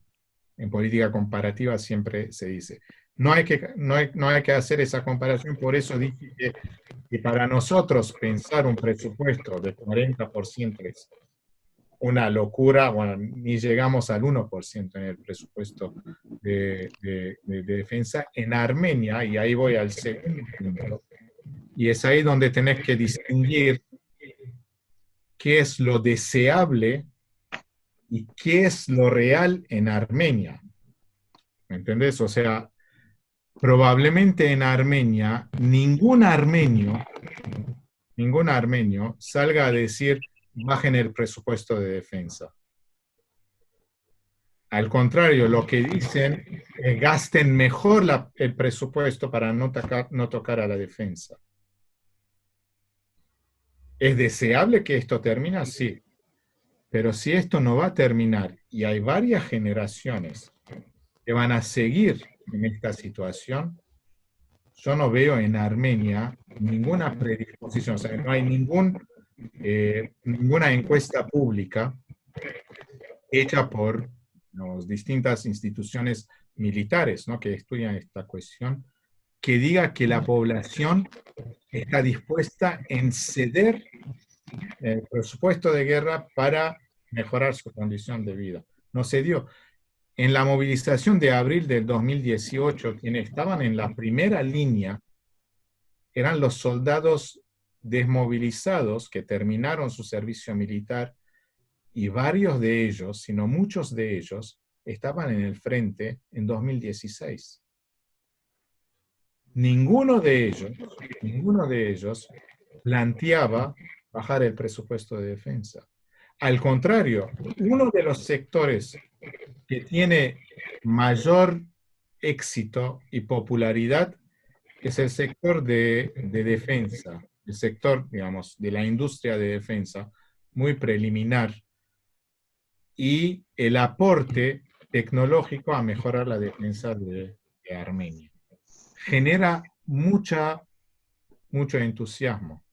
B: en política comparativa siempre se dice. No hay que hacer esa comparación, por eso dije que para nosotros pensar un presupuesto de 40% es una locura, bueno, ni llegamos al 1% en el presupuesto de defensa. En Armenia, y ahí voy al segundo punto, y es ahí donde tenés que distinguir qué es lo deseable y qué es lo real en Armenia. ¿Me entendés? O sea, probablemente en Armenia ningún armenio salga a decir bajen el presupuesto de defensa. Al contrario, lo que dicen es gasten mejor el presupuesto para no tocar a la defensa. ¿Es deseable que esto termine? Sí. Pero si esto no va a terminar y hay varias generaciones que van a seguir en esta situación, yo no veo en Armenia ninguna predisposición, o sea, no hay ninguna encuesta pública hecha por distintas instituciones militares, ¿no?, que estudian esta cuestión, que diga que la población está dispuesta en ceder el presupuesto de guerra para mejorar su condición de vida. No se dio. En la movilización de abril del 2018, quienes estaban en la primera línea eran los soldados desmovilizados que terminaron su servicio militar, y varios de ellos, sino muchos de ellos, estaban en el frente en 2016. Ninguno de ellos planteaba bajar el presupuesto de defensa. Al contrario, uno de los sectores que tiene mayor éxito y popularidad es el sector de defensa, el sector, digamos, de la industria de defensa, muy preliminar, y el aporte tecnológico a mejorar la defensa de Armenia. Genera mucho entusiasmo,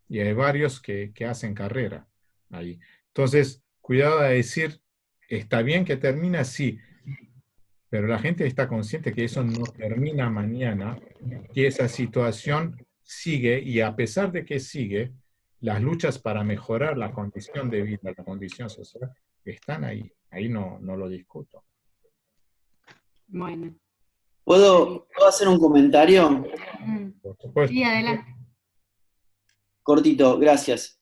B: y hay varios que hacen carrera ahí. Entonces, cuidado a decir, ¿está bien que termina? Sí, pero la gente está consciente que eso no termina mañana, que esa situación sigue, y a pesar de que sigue, las luchas para mejorar la condición de vida, la condición social, están ahí. Ahí no lo discuto.
C: Bueno.
E: ¿Puedo hacer un comentario?
B: Por supuesto.
C: Sí, adelante.
E: Cortito, gracias.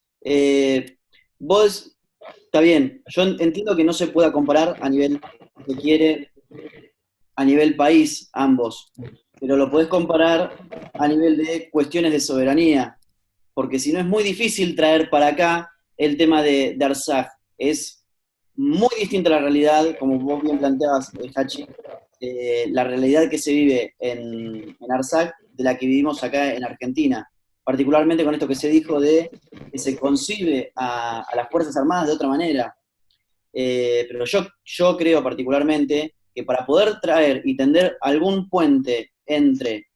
E: Vos, está bien, yo entiendo que no se pueda comparar a nivel, se quiere, a nivel país, ambos, pero lo podés comparar a nivel de cuestiones de soberanía, porque si no es muy difícil traer para acá el tema de Artsaj. Es muy distinta la realidad, como vos bien planteabas, Hachi, la realidad que se vive en Artsaj de la que vivimos acá en Argentina, particularmente con esto que se dijo de que se concibe a las Fuerzas Armadas de otra manera. Pero yo creo particularmente que para poder traer y tender algún puente entre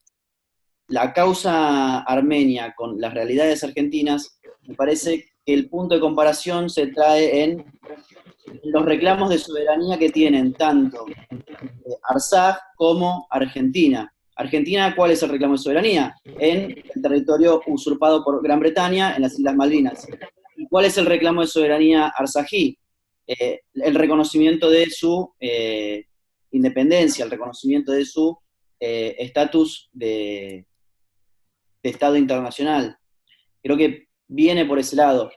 E: la causa armenia con las realidades argentinas, me parece que el punto de comparación se trae en los reclamos de soberanía que tienen tanto Artsaj como Argentina. Argentina, ¿cuál es el reclamo de soberanía? En el territorio usurpado por Gran Bretaña, en las Islas Malvinas. ¿Y cuál es el reclamo de soberanía artsají? El reconocimiento de su independencia, el reconocimiento de su estatus de Estado internacional. Creo que viene por ese lado.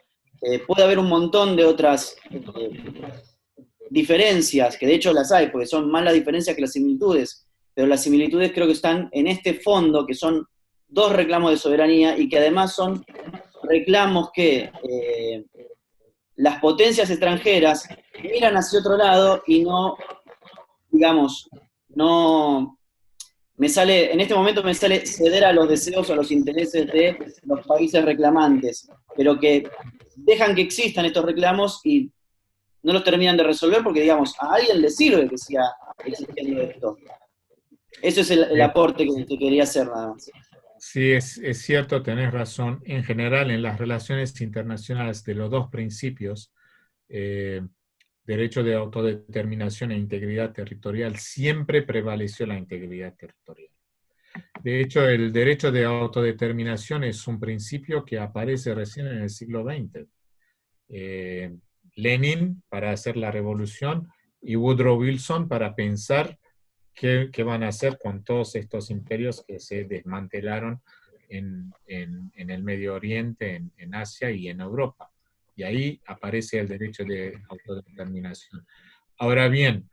E: Puede haber un montón de otras diferencias, que de hecho las hay, porque son más las diferencias que las similitudes, pero las similitudes creo que están en este fondo, que son dos reclamos de soberanía y que además son reclamos que las potencias extranjeras miran hacia otro lado y no, digamos, no... en este momento me sale ceder a los deseos o a los intereses de los países reclamantes, pero que dejan que existan estos reclamos y no los terminan de resolver porque, digamos, a alguien le sirve que siga existiendo esto. Eso es el aporte que quería hacer nada más.
B: Sí, es cierto, tenés razón. En general, en las relaciones internacionales de los dos principios, derecho de autodeterminación e integridad territorial, siempre prevaleció la integridad territorial. De hecho, el derecho de autodeterminación es un principio que aparece recién en el siglo XX. Lenin para hacer la revolución y Woodrow Wilson para pensar qué van a hacer con todos estos imperios que se desmantelaron en el Medio Oriente, en Asia y en Europa. Y ahí aparece el derecho de autodeterminación. Ahora bien,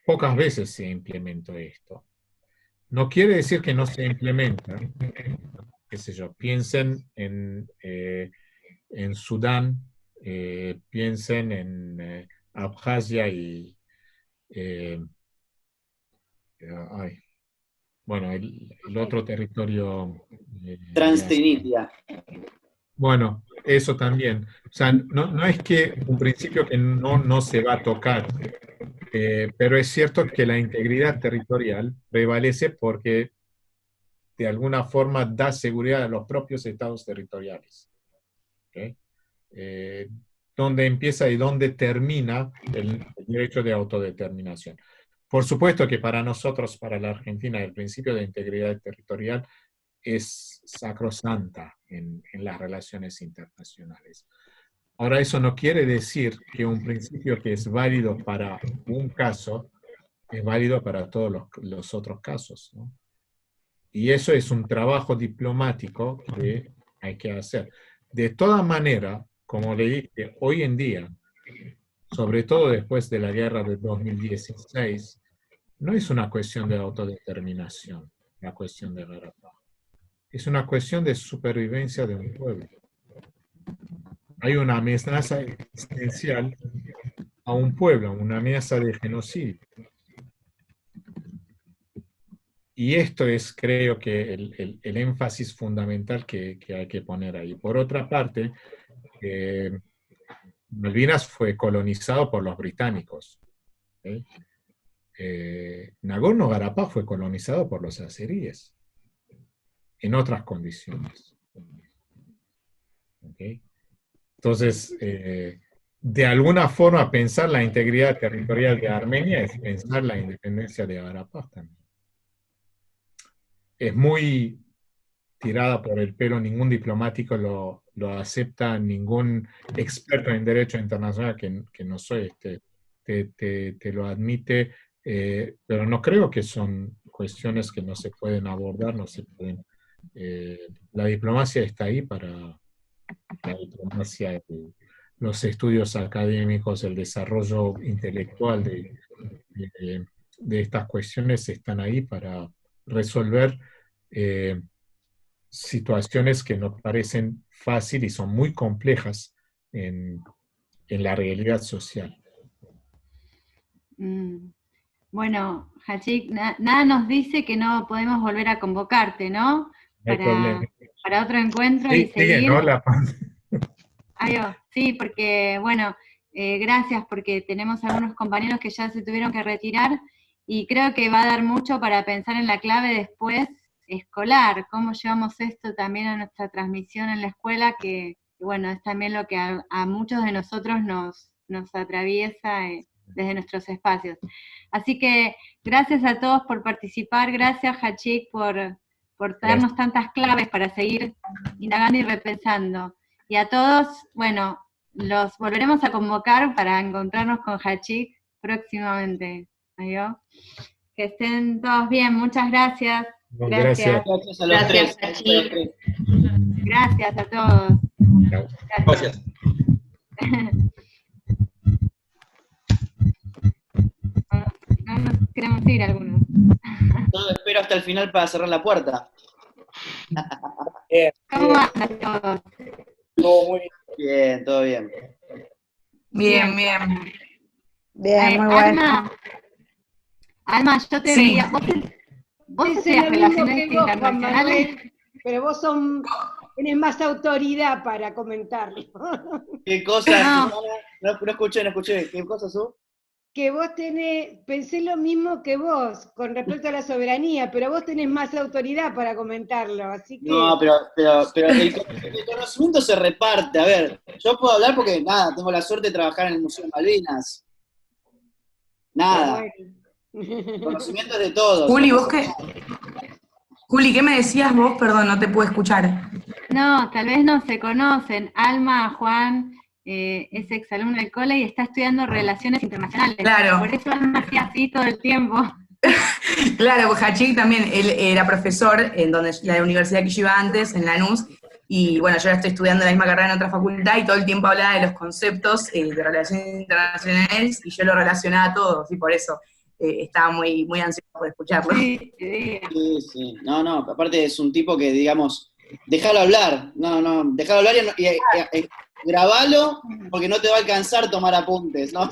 B: pocas veces se implementó esto. No quiere decir que no se implementa. Qué sé yo, piensen en Sudán, piensen en Abjasia y bueno, el otro territorio.
E: Transnistria.
B: Bueno, eso también. O sea, no es que un principio que no se va a tocar, pero es cierto que la integridad territorial prevalece porque de alguna forma da seguridad a los propios estados territoriales. ¿Okay? Dónde empieza y dónde termina el derecho de autodeterminación. Por supuesto que para nosotros, para la Argentina, el principio de integridad territorial es sacrosanta en las relaciones internacionales. Ahora, eso no quiere decir que un principio que es válido para un caso es válido para todos los otros casos, ¿no? Y eso es un trabajo diplomático que hay que hacer. De todas maneras, como le dije, hoy en día, sobre todo después de la guerra de 2016, no es una cuestión de autodeterminación, la cuestión de Karabaj. Es una cuestión de supervivencia de un pueblo. Hay una amenaza existencial a un pueblo, una amenaza de genocidio. y esto es, creo que, el énfasis fundamental que hay que poner ahí. Por otra parte, Malvinas fue colonizado por los británicos. ¿Okay? Nagorno-Karabaj fue colonizado por los azeríes, en otras condiciones. ¿Okay? Entonces, de alguna forma, pensar la integridad territorial de Armenia es pensar la independencia de Karabaj también. Es muy tirada por el pelo, ningún diplomático lo acepta, ningún experto en derecho internacional, que no soy, te lo admite, pero no creo que son cuestiones que no se pueden abordar, no se pueden. La diplomacia está ahí para la diplomacia, los estudios académicos, el desarrollo intelectual de estas cuestiones están ahí para resolver situaciones que nos parecen fáciles y son muy complejas en la realidad social.
C: Bueno, Hachik, nada nos dice que no podemos volver a convocarte, ¿no?
B: No hay problema.
C: Para otro encuentro
B: Sí,
C: y seguir.
B: ¿no?
C: Sí, porque, bueno, gracias, porque tenemos algunos compañeros que ya se tuvieron que retirar, y creo que va a dar mucho para pensar en la clave después escolar, cómo llevamos esto también a nuestra transmisión en la escuela, que bueno, es también lo que a muchos de nosotros nos atraviesa desde nuestros espacios. Así que gracias a todos por participar, gracias Hachik por darnos tantas claves para seguir indagando y repensando. Y a todos, bueno, los volveremos a convocar para encontrarnos con Hachik próximamente. ¿Adiós? Que estén todos bien, muchas gracias.
B: Gracias.
E: Gracias a los
A: Gracias,
E: tres.
A: Hachik.
C: Gracias a todos.
F: Gracias.
C: No nos queremos ir algunos.
E: Yo espero hasta el final para cerrar la puerta.
C: ¿Cómo andan todos?
D: Todo muy bien.
E: Bien, todo bien.
G: Bien, bien.
H: Bien, muy bueno.
C: Alma, yo te
G: Sí.
C: diría, vos estudias relaciones internacionales.
H: Pero vos tenés más autoridad para comentarlo.
E: ¿Qué cosas?
C: No.
E: No escuché. ¿Qué cosas son?
H: Que vos pensé lo mismo que vos con respecto a la soberanía, pero vos tenés más autoridad para comentarlo, así que...
E: No, pero el conocimiento se reparte. A ver, yo puedo hablar porque, nada, tengo la suerte de trabajar en el Museo de Malvinas. Nada,
H: Bueno.
E: conocimiento es de todos.
G: Juli, ¿vos qué? Juli, ¿qué me decías vos? Perdón, no te pude escuchar.
C: No, tal vez no se conocen. Alma, Juan, es exalumno del cole y está estudiando relaciones internacionales.
G: Claro.
C: Por eso Alma hacía así todo el tiempo.
G: Claro, pues Hachik también, él era profesor en la universidad que yo iba antes, en Lanús, y bueno, yo ahora estoy estudiando la misma carrera en otra facultad y todo el tiempo hablaba de los conceptos de relaciones internacionales y yo lo relacionaba a todos, y por eso estaba muy, muy ansioso por escucharlo.
C: Sí.
E: Sí. No, aparte es un tipo que, digamos, déjalo hablar. Déjalo hablar y grabalo porque no te va a alcanzar tomar apuntes, ¿no?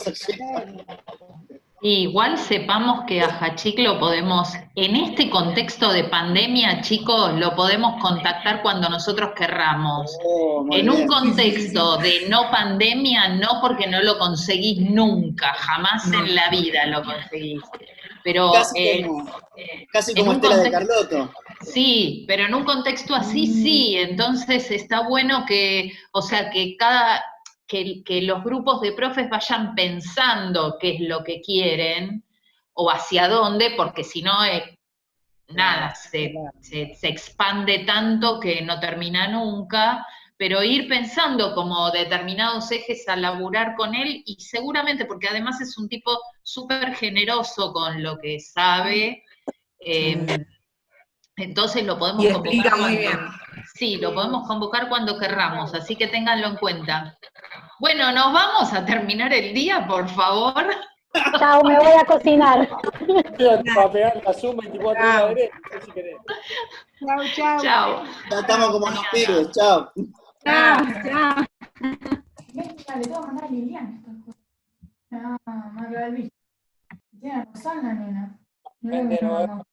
A: Igual sepamos que a Hachik lo podemos, en este contexto de pandemia, chicos, lo podemos contactar cuando nosotros querramos. En un contexto de no pandemia, no, porque no lo conseguís nunca, jamás en la vida lo conseguís. Pero
E: casi como Estela de Carlotto.
A: Sí, pero en un contexto así sí, entonces está bueno que, o sea, que los grupos de profes vayan pensando qué es lo que quieren o hacia dónde, porque si no, nada, se expande tanto que no termina nunca, pero ir pensando como determinados ejes a laburar con él, y seguramente, porque además es un tipo súper generoso con lo que sabe, entonces lo podemos
G: Y explica
A: convocar
G: muy bien.
A: Sí, lo podemos convocar cuando querramos, así que ténganlo en cuenta. Bueno, ¿nos vamos a terminar el día, por favor?
I: Chao, me voy a cocinar.
D: Para pegar la Zoom 24 horas derecha, si querés.
H: Chau.
A: Chao.
E: Ya estamos como los pibes, chao.
C: Chao.
J: Le tengo que mandar a Liliana estas cosas. No, me ha quedado el bicho. Tiene razón la nena. No,